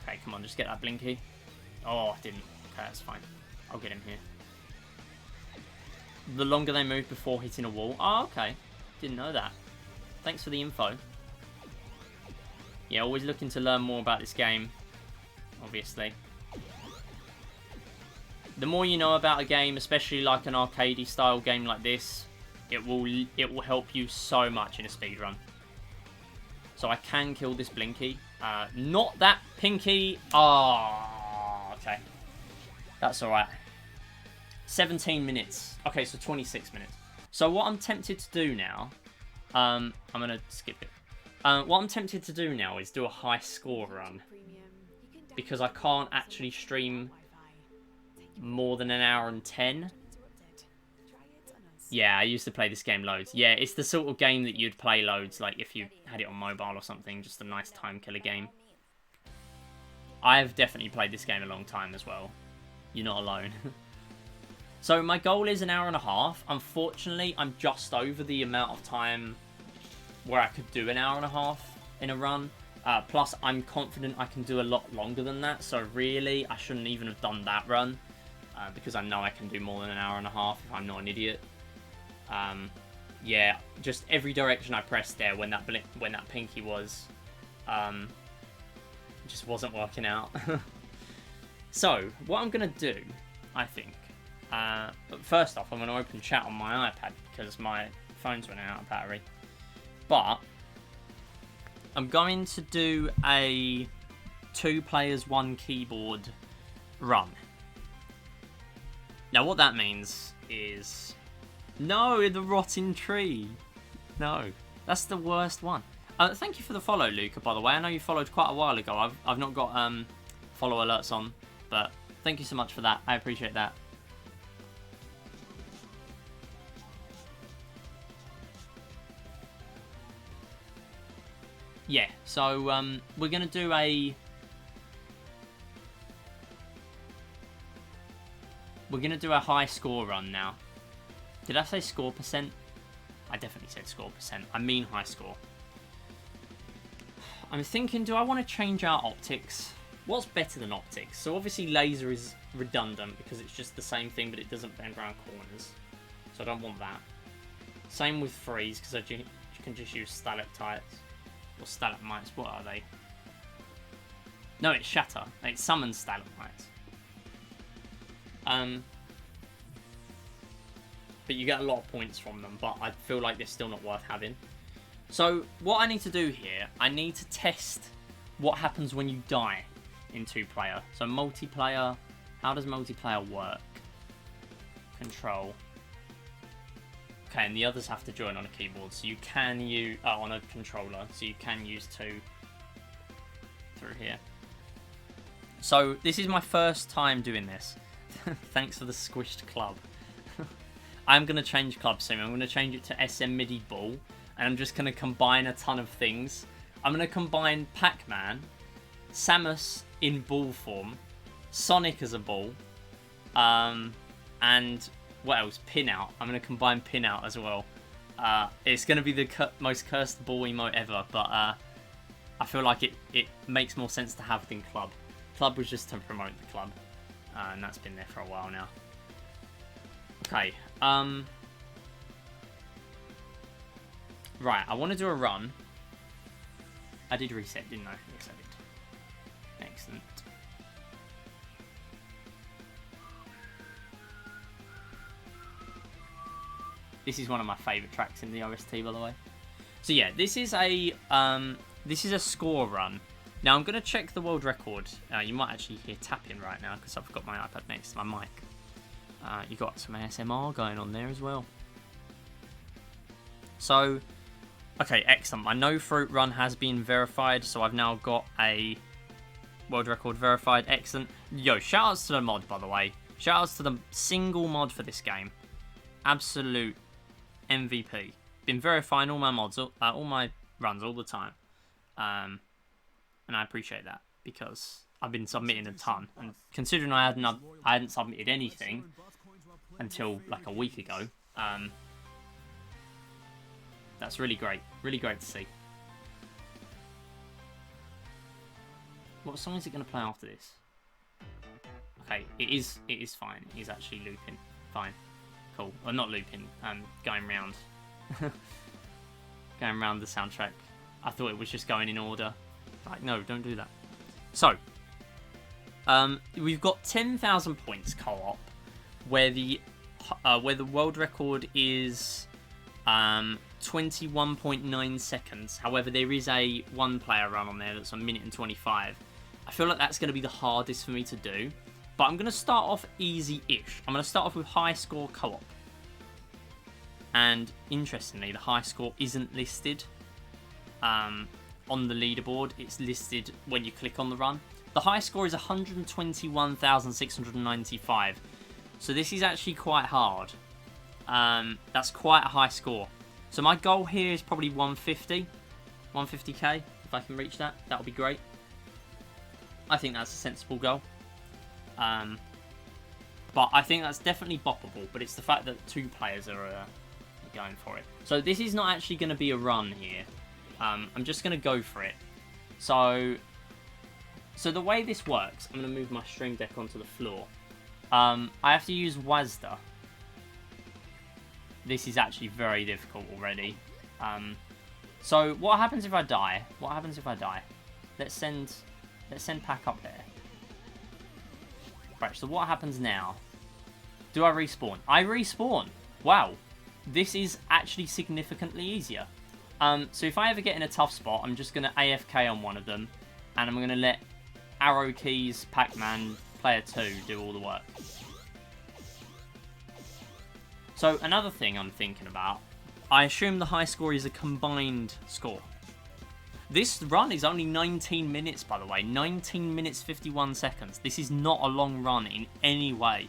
Okay, come on, just get that Blinky. Oh, I didn't. Okay, that's fine. I'll get him here. The longer they move before hitting a wall. Oh, okay. Didn't know that. Thanks for the info. Yeah, always looking to learn more about this game, obviously. The more you know about a game, especially like an arcadey style game like this, it will help you so much in a speedrun. So I can kill this Blinky. Not that Pinky. Oh, okay. That's alright. 17 minutes. Okay, so 26 minutes. So what I'm tempted to do now, I'm going to skip it. What I'm tempted to do now is do a high score run. Because I can't actually stream more than an hour and 10. Yeah, I used to play this game loads. Yeah, it's the sort of game that you'd play loads, like if you had it on mobile or something, just a nice time killer game. I've definitely played this game a long time as well. You're not alone. So my goal is an hour and a half. Unfortunately, I'm just over the amount of time where I could do an hour and a half in a run. Plus, I'm confident I can do a lot longer than that. So really, I shouldn't even have done that run. Because I know I can do more than an hour and a half if I'm not an idiot. Yeah, just every direction I pressed there when that Pinky was, just wasn't working out. So, what I'm going to do, I think, but first off, I'm going to open chat on my iPad because my phone's running out of battery. But I'm going to do a 2 players, 1 keyboard run. Now, what that means is... No, the rotting tree. No, that's the worst one. Thank you for the follow, Luca, by the way. I know you followed quite a while ago. I've not got follow alerts on, but thank you so much for that. I appreciate that. Yeah, so we're going to do a... We're going to do a high score run now. Did I say score percent? I definitely said score percent. I mean high score. I'm thinking, do I want to change our optics? What's better than optics? So obviously laser is redundant because it's just the same thing, but it doesn't bend around corners. So I don't want that. Same with freeze, because you can just use stalactites. Or stalagmites, what are they? No, it's shatter. It summons stalagmites. But you get a lot of points from them, but I feel like they're still not worth having. So what I need to do here, I need to test what happens when you die in 2-player. So multiplayer, how does multiplayer work? Control. Okay, and the others have to join on a keyboard, so you can use on a controller, so you can use 2 through here. So this is my first time doing this. Thanks for the squished club. I'm going to change club soon. I'm going to change it to SM MIDI ball, and I'm just going to combine a ton of things. I'm going to combine Pac-Man, Samus in ball form, Sonic as a ball, and what else? Pin-out. I'm going to combine Pin-out as well. It's going to be the most cursed ball emote ever, but I feel like it makes more sense to have than club. Club was just to promote the club, and that's been there for a while now. Okay. Right, I want to do a run. I did reset, didn't I? Yes, I did. Excellent. This is one of my favourite tracks in the OST, by the way. So yeah, this is a score run. Now I'm going to check the world record. You might actually hear tapping right now because I've got my iPad next to my mic. You got some ASMR going on there as well. So, okay, excellent. My No Fruit run has been verified, so I've now got a world record verified. Excellent. Yo, shoutouts to the mod, by the way. Shoutouts to the single mod for this game. Absolute MVP. Been verifying all my mods, all my runs all the time. And I appreciate that because I've been submitting a ton. And considering I hadn't submitted anything until like a week ago, that's really great. Really great to see. What song is it going to play after this? Okay, it is fine. It is actually looping. Fine. Cool. Or not looping, going round. Going round the soundtrack. I thought it was just going in order. Like, no, don't do that. So, we've got 10,000 points co-op, where the world record is 21.9 seconds. However, there is a 1-player run on there that's a minute and 25. I feel like that's going to be the hardest for me to do, but I'm going to start off easy-ish. I'm going to start off with high score co-op. And interestingly, the high score isn't listed on the leaderboard. It's listed when you click on the run. The high score is 121,695. So this is actually quite hard. That's quite a high score. So my goal here is probably 150. 150k. If I can reach that, that'll be great. I think that's a sensible goal. But I think that's definitely boppable. But it's the fact that 2 players are going for it. So this is not actually going to be a run here. I'm just going to go for it. So the way this works, I'm going to move my Stream Deck onto the floor. I have to use WASD. This is actually very difficult already. So what happens if I die? What happens if I die? Let's send Pac up there. Right, so what happens now? Do I respawn? I respawn! Wow. This is actually significantly easier. So if I ever get in a tough spot, I'm just going to AFK on one of them, and I'm going to let Arrow Keys, Pac-Man, Player 2 do all the work. So another thing I'm thinking about, I assume the high score is a combined score. This run is only 19 minutes, by the way. 19 minutes, 51 seconds. This is not a long run in any way.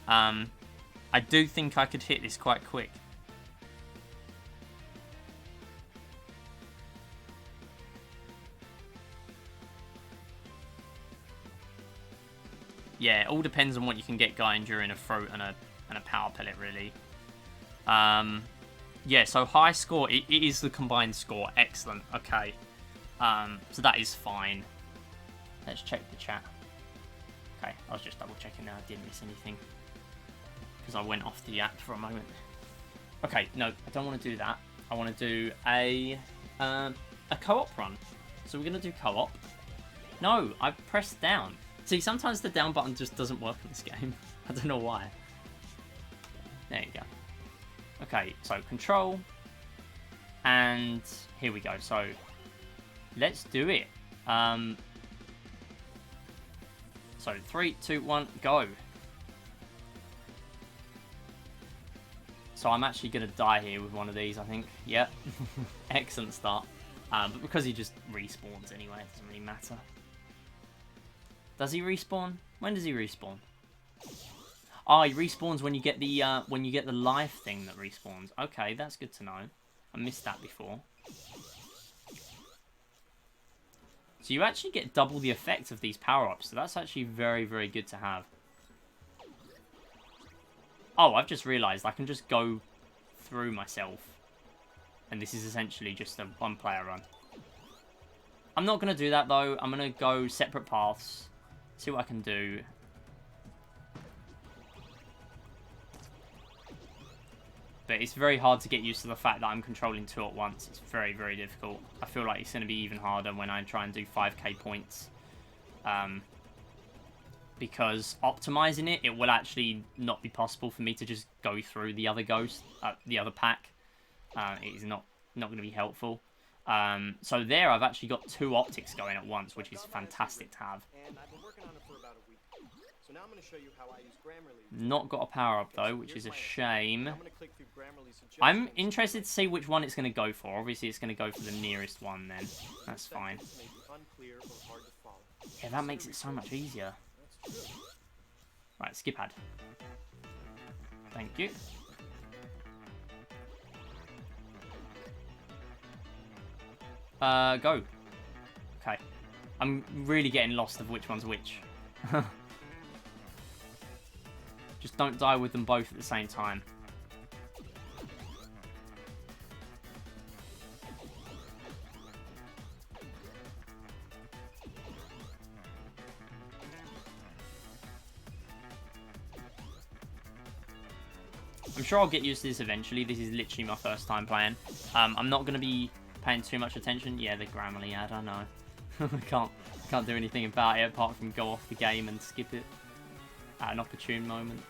I do think I could hit this quite quick. Yeah, it all depends on what you can get going during a throat and a power pellet, really. Yeah, so high score, it is the combined score. Excellent, okay. So that is fine. Let's check the chat. Okay, I was just double checking now I didn't miss anything, because I went off the app for a moment. Okay, no, I don't want to do that. I want to do a co-op run. So we're going to do co-op. No, I pressed down. See, sometimes the down button just doesn't work in this game. I don't know why. There you go. Okay, so control. And here we go. So let's do it. So 3, 2, 1, go. So I'm actually going to die here with one of these, I think. Yep. Excellent start. But because he just respawns anyway, it doesn't really matter. Does he respawn? When does he respawn? Oh, he respawns when you get the life thing that respawns. Okay, that's good to know. I missed that before. So you actually get double the effect of these power-ups. So that's actually very, very good to have. Oh, I've just realised I can just go through myself. And this is essentially just a one-player run. I'm not going to do that, though. I'm going to go separate paths. See what I can do. But it's very hard to get used to the fact that I'm controlling 2 at once. It's very, very difficult. I feel like it's going to be even harder when I try and do 5k points. Because optimizing it, it will actually not be possible for me to just go through the other ghost, the other pack. It is not going to be helpful. So there I've actually got 2 optics going at once, which is fantastic to have. Not got a power up though, which is a shame. I'm interested to see which one it's going to go for. Obviously it's going to go for the nearest one then. That's fine. Yeah, that makes it so much easier. Right, skip ad. Thank you. Go. Okay. I'm really getting lost of which one's which. Just don't die with them both at the same time. I'm sure I'll get used to this eventually. This is literally my first time playing. I'm not going to be paying too much attention. Yeah, the Grammarly ad, I know. I can't do anything about it apart from go off the game and skip it at an opportune moment.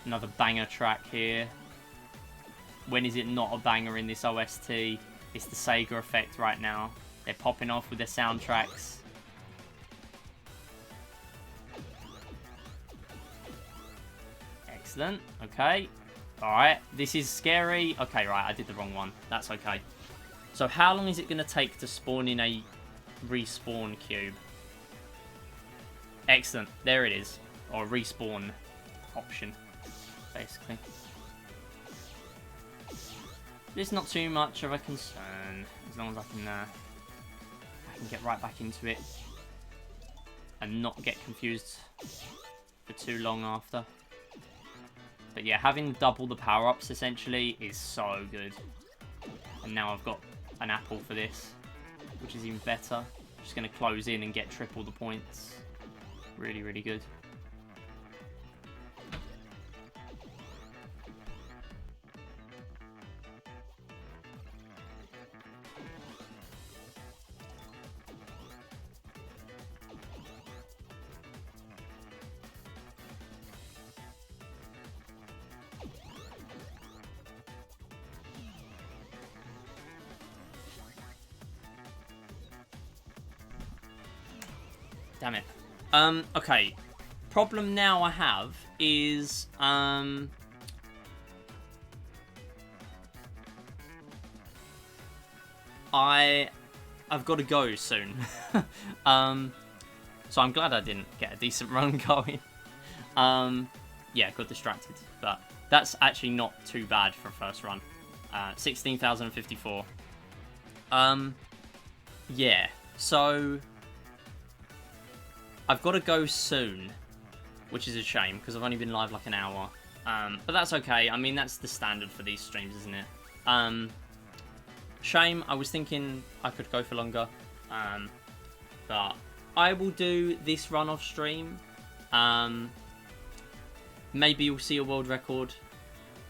Another banger track here. When is it not a banger in this OST? It's the Sega effect right now. They're popping off with their soundtracks. Excellent. Okay. Alright. This is scary. Okay, right. I did the wrong one. That's okay. So how long is it going to take to spawn in a respawn cube? Excellent. There it is. Or a respawn option, basically. It's not too much of a concern, as long as I can get right back into it and not get confused for too long after. But yeah, having double the power-ups essentially is so good. And now I've got an apple for this, which is even better. Just going to close in and get triple the points. Really, really good. Damn it. Okay. Problem now I have is, I've got to go soon. So I'm glad I didn't get a decent run going. Yeah, got distracted, but that's actually not too bad for a first run. 16,054. Yeah, so I've got to go soon, which is a shame because I've only been live like an hour. But that's okay. I mean, that's the standard for these streams, isn't it? Shame. I was thinking I could go for longer. But I will do this run off stream. Maybe you'll see a world record,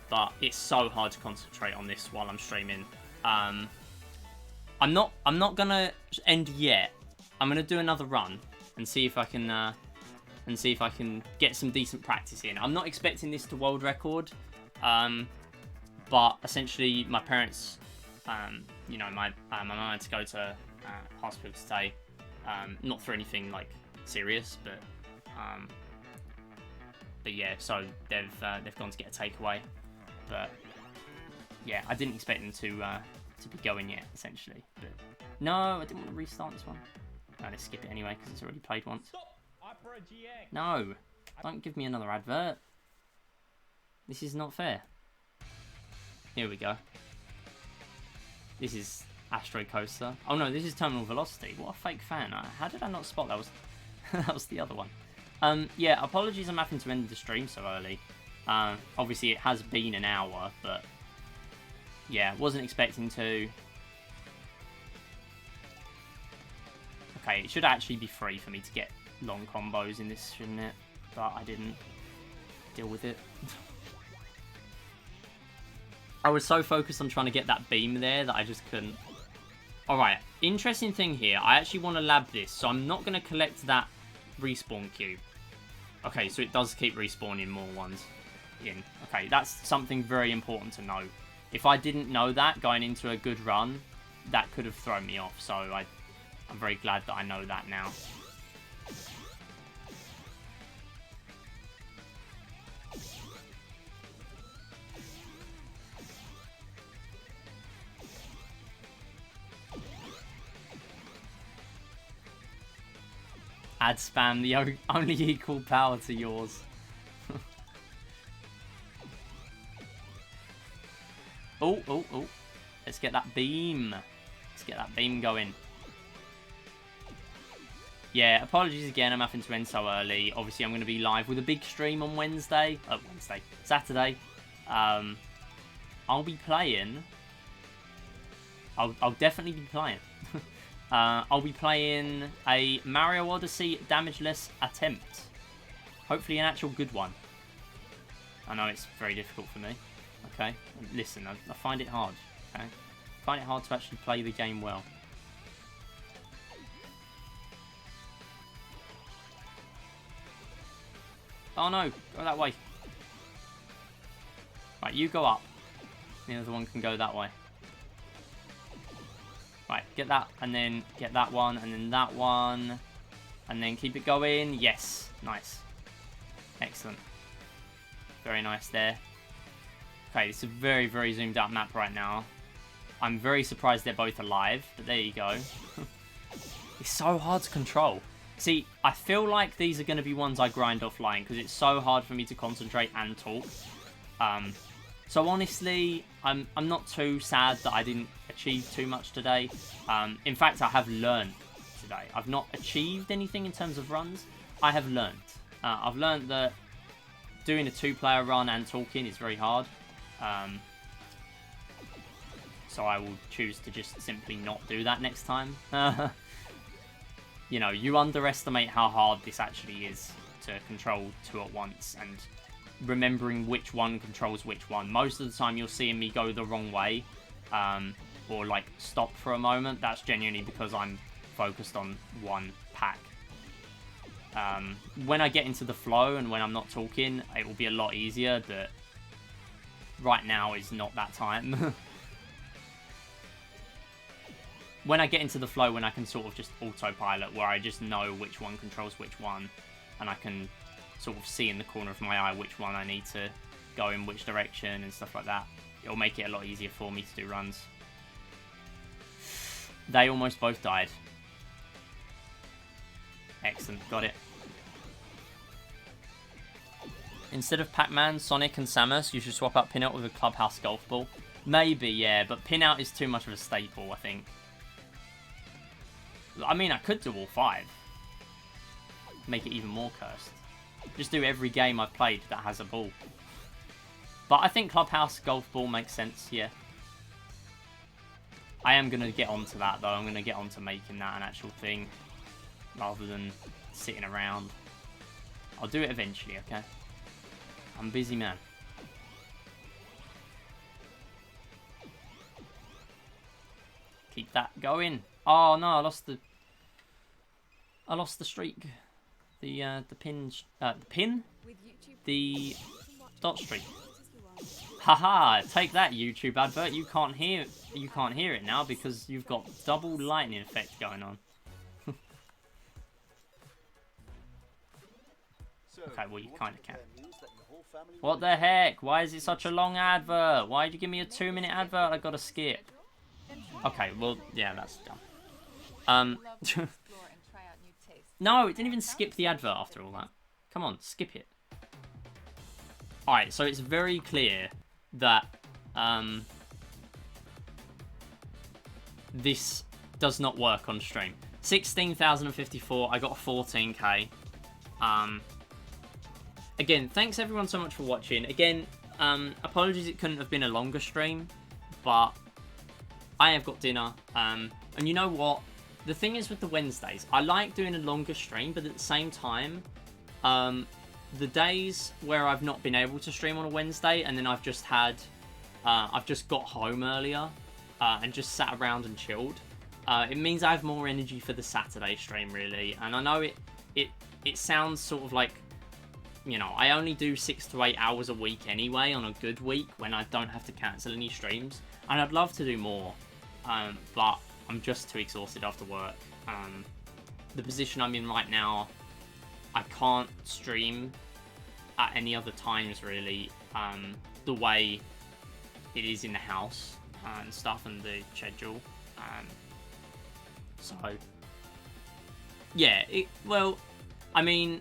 but it's so hard to concentrate on this while I'm streaming. I'm not gonna end yet. I'm gonna do another run and see if I can get some decent practice in. I'm not expecting this to world record, but essentially my parents, you know, my mum had to go to hospital today, not for anything like serious, but yeah, so they've gone to get a takeaway, but yeah, I didn't expect them to be going yet, essentially. But no, I didn't want to restart this one. No, let's skip it anyway because it's already played once. No, don't give me another advert. This is not fair. Here we go. This is Astro Coaster. Oh no, this is Terminal Velocity. What a fake fan. How did I not spot that was that was the other one? Yeah, apologies I'm having to end the stream so early. Obviously it has been an hour, but yeah, wasn't expecting to. Okay, it should actually be free for me to get long combos in this, shouldn't it? But I didn't deal with it. I was so focused on trying to get that beam there that I just couldn't. Alright, interesting thing here. I actually want to lab this, so I'm not going to collect that respawn cube. Okay, so it does keep respawning more ones in. Okay, that's something very important to know. If I didn't know that going into a good run, that could have thrown me off, so I'm very glad that I know that now. Ad spam, the only equal power to yours. Oh, oh, oh. Let's get that beam. Let's get that beam going. Yeah, apologies again, I'm having to end so early. Obviously, I'm going to be live with a big stream on Saturday. I'll be playing. I'll definitely be playing. I'll be playing a Mario Odyssey damageless attempt. Hopefully an actual good one. I know it's very difficult for me. Okay, listen, I find it hard. Okay, I find it hard to actually play the game well. Oh no, go that way. Right, you go up. The other one can go that way. Right, get that, and then get that one, and then that one. And then keep it going. Yes, nice. Excellent. Very nice there. Okay, it's a very, very zoomed out map right now. I'm very surprised they're both alive, but there you go. It's so hard to control. See, I feel like these are going to be ones I grind offline because it's so hard for me to concentrate and talk. So honestly, I'm not too sad that I didn't achieve too much today. In fact, I have learned today. I've not achieved anything in terms of runs. I have learned. I've learned that doing a 2-player run and talking is very hard. So I will choose to just simply not do that next time. You know, you underestimate how hard this actually is to control 2 at once and remembering which one controls which one. Most of the time you're seeing me go the wrong way or like stop for a moment. That's genuinely because I'm focused on one pack. When I get into the flow and when I'm not talking, it will be a lot easier, but right now is not that time. when I get into the flow, when I can sort of just autopilot, where I just know which one controls which one, and I can sort of see in the corner of my eye which one I need to go in which direction and stuff like that. It'll make it a lot easier for me to do runs. They almost both died. Excellent, got it. Instead of Pac-Man, Sonic, and Samus, you should swap out Pinout with a Clubhouse Golf Ball. Maybe, yeah, but Pinout is too much of a staple, I think. I mean, I could do all 5. Make it even more cursed. Just do every game I've played that has a ball. But I think Clubhouse Golf Ball makes sense, yeah. I am going to get onto that, though. I'm going to get onto making that an actual thing, rather than sitting around. I'll do it eventually, okay? I'm a busy man. Keep that going. Oh no, I lost the streak. The pin. The dot streak. Haha! Take that, YouTube advert. You can't hear it now because you've got double lightning effect going on. Okay, well you kind of can. What the heck? Why is it such a long advert? Why did you give me a 2-minute advert I gotta skip? Okay, well, yeah, that's dumb. No, it didn't even skip the advert after all that. Come on, skip it. Alright, so it's very clear that this does not work on stream. 16,054, I got a 14k. Again, thanks everyone so much for watching. Again, apologies it couldn't have been a longer stream, but I have got dinner. And you know what? The thing is with the Wednesdays, I like doing a longer stream, but at the same time, the days where I've not been able to stream on a Wednesday, and then I've just had, I've just got home earlier, and just sat around and chilled, it means I have more energy for the Saturday stream, really. And I know it sounds sort of like, you know, I only do 6 to 8 hours a week anyway on a good week when I don't have to cancel any streams. And I'd love to do more, but I'm just too exhausted after work. The position I'm in right now, I can't stream at any other times really, the way it is in the house and stuff and the schedule. So, yeah, well, I mean,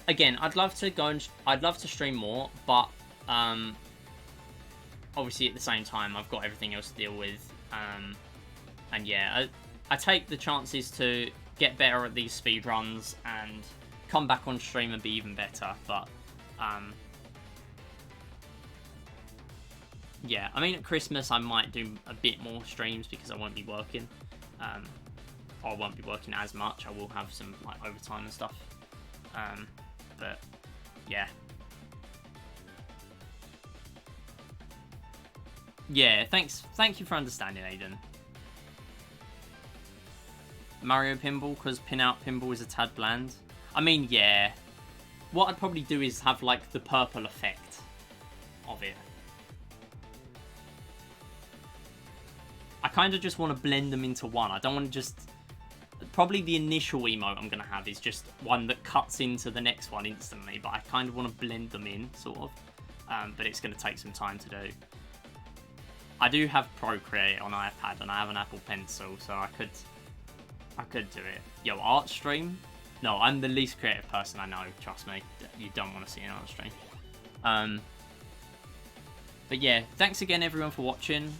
again, I'd love to stream more, but obviously at the same time I've got everything else to deal with, and yeah, I take the chances to get better at these speed runs and come back on stream and be even better. But yeah, I mean, at Christmas I might do a bit more streams because I won't be working, or I won't be working as much. I will have some like overtime and stuff, but yeah. Yeah, thank you for understanding, Aiden. Mario Pinball, because pin-out pinball is a tad bland. I mean, yeah. What I'd probably do is have, like, the purple effect of it. I kind of just want to blend them into one. I don't want to just... Probably the initial emote I'm going to have is just one that cuts into the next one instantly, but I kind of want to blend them in, sort of. But it's going to take some time to do. I do have Procreate on iPad, and I have an Apple Pencil, so I could do it. Yo, art stream? No, I'm the least creative person I know, trust me. You don't want to see an art stream. But yeah, thanks again everyone for watching.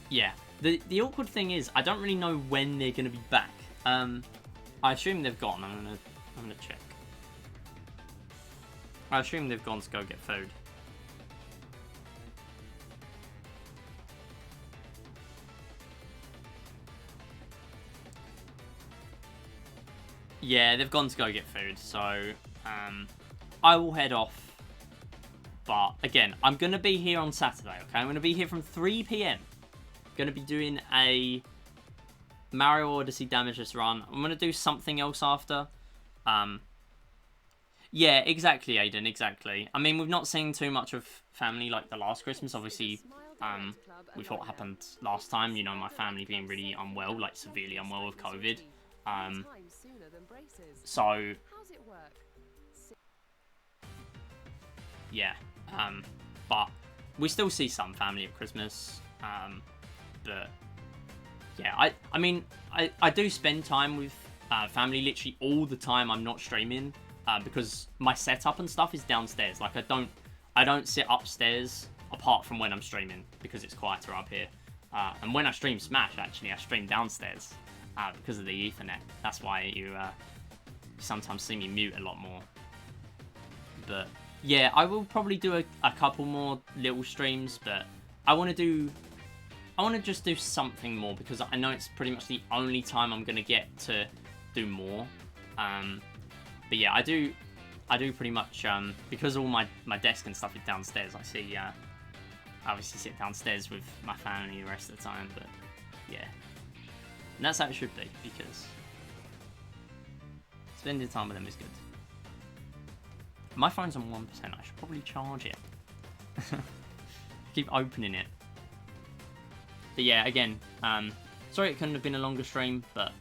Yeah, the awkward thing is, I don't really know when they're going to be back. I assume they've gone. I'm gonna check. I assume they've gone to go get food. Yeah, they've gone to go get food, so I will head off. But again, I'm going to be here on Saturday, okay? I'm going to be here from 3 PM. Going to be doing a Mario Odyssey Damageless run. I'm going to do something else after. Yeah, exactly, Aiden, exactly. I mean, we've not seen too much of family like the last Christmas. Obviously, with what happened last time, you know, my family being really unwell, like severely unwell with COVID. Um, so, yeah. But we still see some family at Christmas. But, yeah, I mean, I do spend time with family literally all the time I'm not streaming. Because my setup and stuff is downstairs. Like I don't sit upstairs apart from when I'm streaming because it's quieter up here. And when I stream Smash, actually, I stream downstairs because of the Ethernet. That's why you sometimes see me mute a lot more. But yeah, I will probably do a couple more little streams, but I want to just do something more because I know it's pretty much the only time I'm gonna get to do more. But yeah, I do pretty much, because all my desk and stuff is downstairs, I obviously sit downstairs with my family the rest of the time, but yeah. And that's how it should be, because spending time with them is good. My phone's on 1%, I should probably charge it. Keep opening it. But yeah, again, sorry it couldn't have been a longer stream, but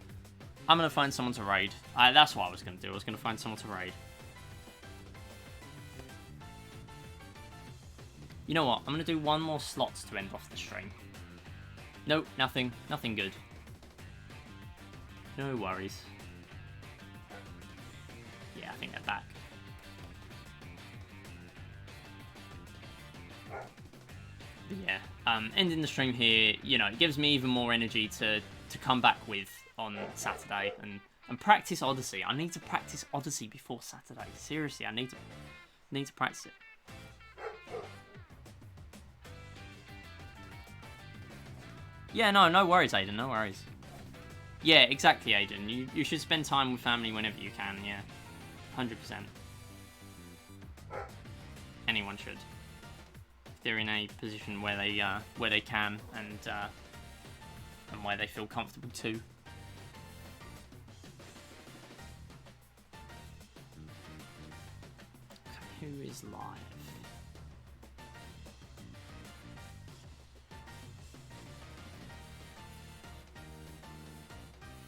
I'm going to find someone to raid. That's what I was going to do. I was going to find someone to raid. You know what? I'm going to do one more slot to end off the stream. Nope, nothing. Nothing good. No worries. Yeah, I think they're back. But yeah, ending the stream here, you know, it gives me even more energy to come back with on Saturday and practice Odyssey. I need to practice Odyssey before Saturday. Seriously, I need to practice it. Yeah, no worries, Aiden, no worries. Yeah, exactly, Aiden. You should spend time with family whenever you can, yeah. 100%. Anyone should. If they're in a position where they can and where they feel comfortable too. Okay, who is live?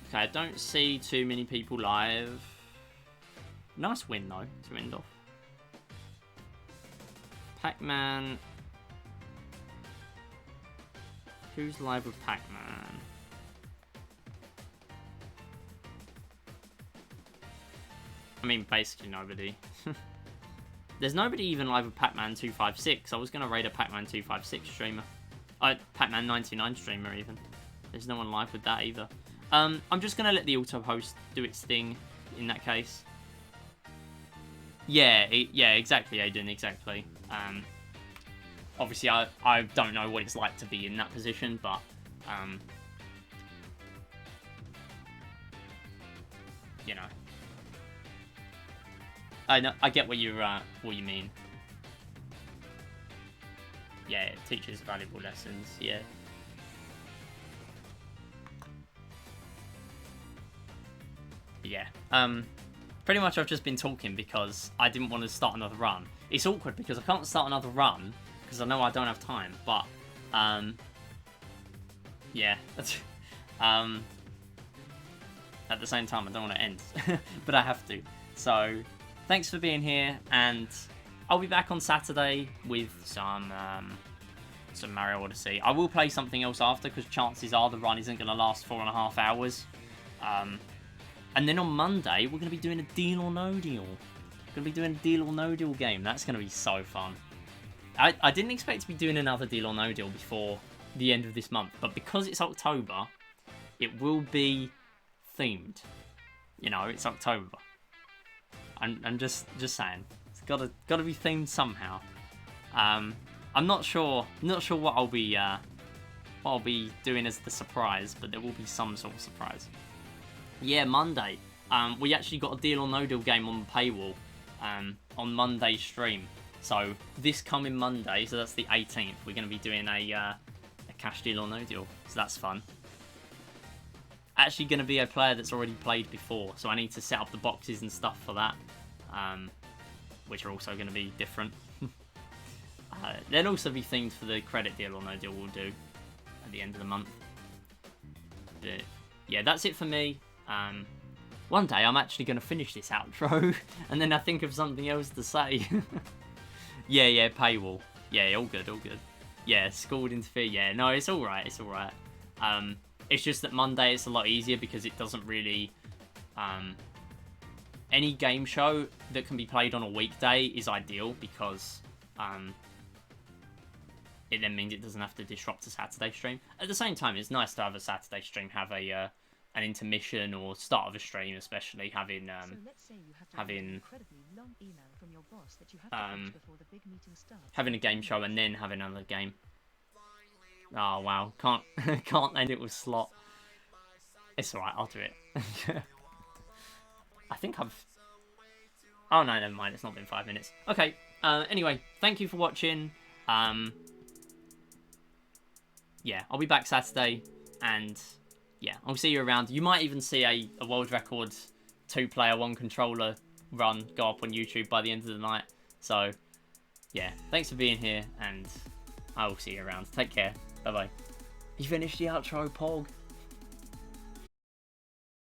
Okay, I don't see too many people live. Nice win though, to end off. Pac-Man. Who's live with Pac-Man? I mean, basically nobody. There's nobody even live with Pac-Man 256. I was going to raid a Pac-Man 256 streamer. Pac-Man 99 streamer even. There's no one live with that either. I'm just going to let the auto-host do its thing in that case. Yeah, exactly, Aiden, exactly. Obviously, I don't know what it's like to be in that position, but you know, I get what you mean. Yeah, it teaches valuable lessons. Yeah. Yeah. Pretty much I've just been talking because I didn't want to start another run. It's awkward because I can't start another run because I know I don't have time, but yeah. At the same time I don't want to end, but I have to. So thanks for being here, and I'll be back on Saturday with some Mario Odyssey. I will play something else after because chances are the run isn't going to last 4.5 hours. And then on Monday, we're going to be doing a Deal or No Deal. We're going to be doing a Deal or No Deal game. That's going to be so fun. I didn't expect to be doing another Deal or No Deal before the end of this month. But because it's October, it will be themed. You know, it's October. I'm just saying. It's got to be themed somehow. I'm not sure what I'll be doing as the surprise, but there will be some sort of surprise. Yeah, Monday. We actually got a Deal or No Deal game on the paywall on Monday's stream. So this coming Monday, so that's the 18th, we're going to be doing a cash Deal or No Deal. So that's fun. Actually going to be a player that's already played before, so I need to set up the boxes and stuff for that. which are also going to be different. There'll also be things for the credit deal or no deal we'll do at the end of the month. But yeah, that's it for me. One day I'm actually going to finish this outro and then I think of something else to say. yeah, paywall. Yeah, all good. Yeah, school would interfere. Yeah, no, it's alright, it's just that Monday it's a lot easier because it doesn't really... any game show that can be played on a weekday is ideal because it then means it doesn't have to disrupt a Saturday stream. At the same time, it's nice to have a Saturday stream have a an intermission or start of a stream, especially having having a game show and then having another game. Oh wow, can't end it with slot. It's alright, I'll do it. I think I've... Oh no, never mind, it's not been 5 minutes. Okay, anyway, thank you for watching. Yeah, I'll be back Saturday, and yeah, I'll see you around. You might even see a world record 2-player, 1-controller run go up on YouTube by the end of the night. So, yeah, thanks for being here, and I will see you around. Take care. Bye-bye. You finished the outro, Pog?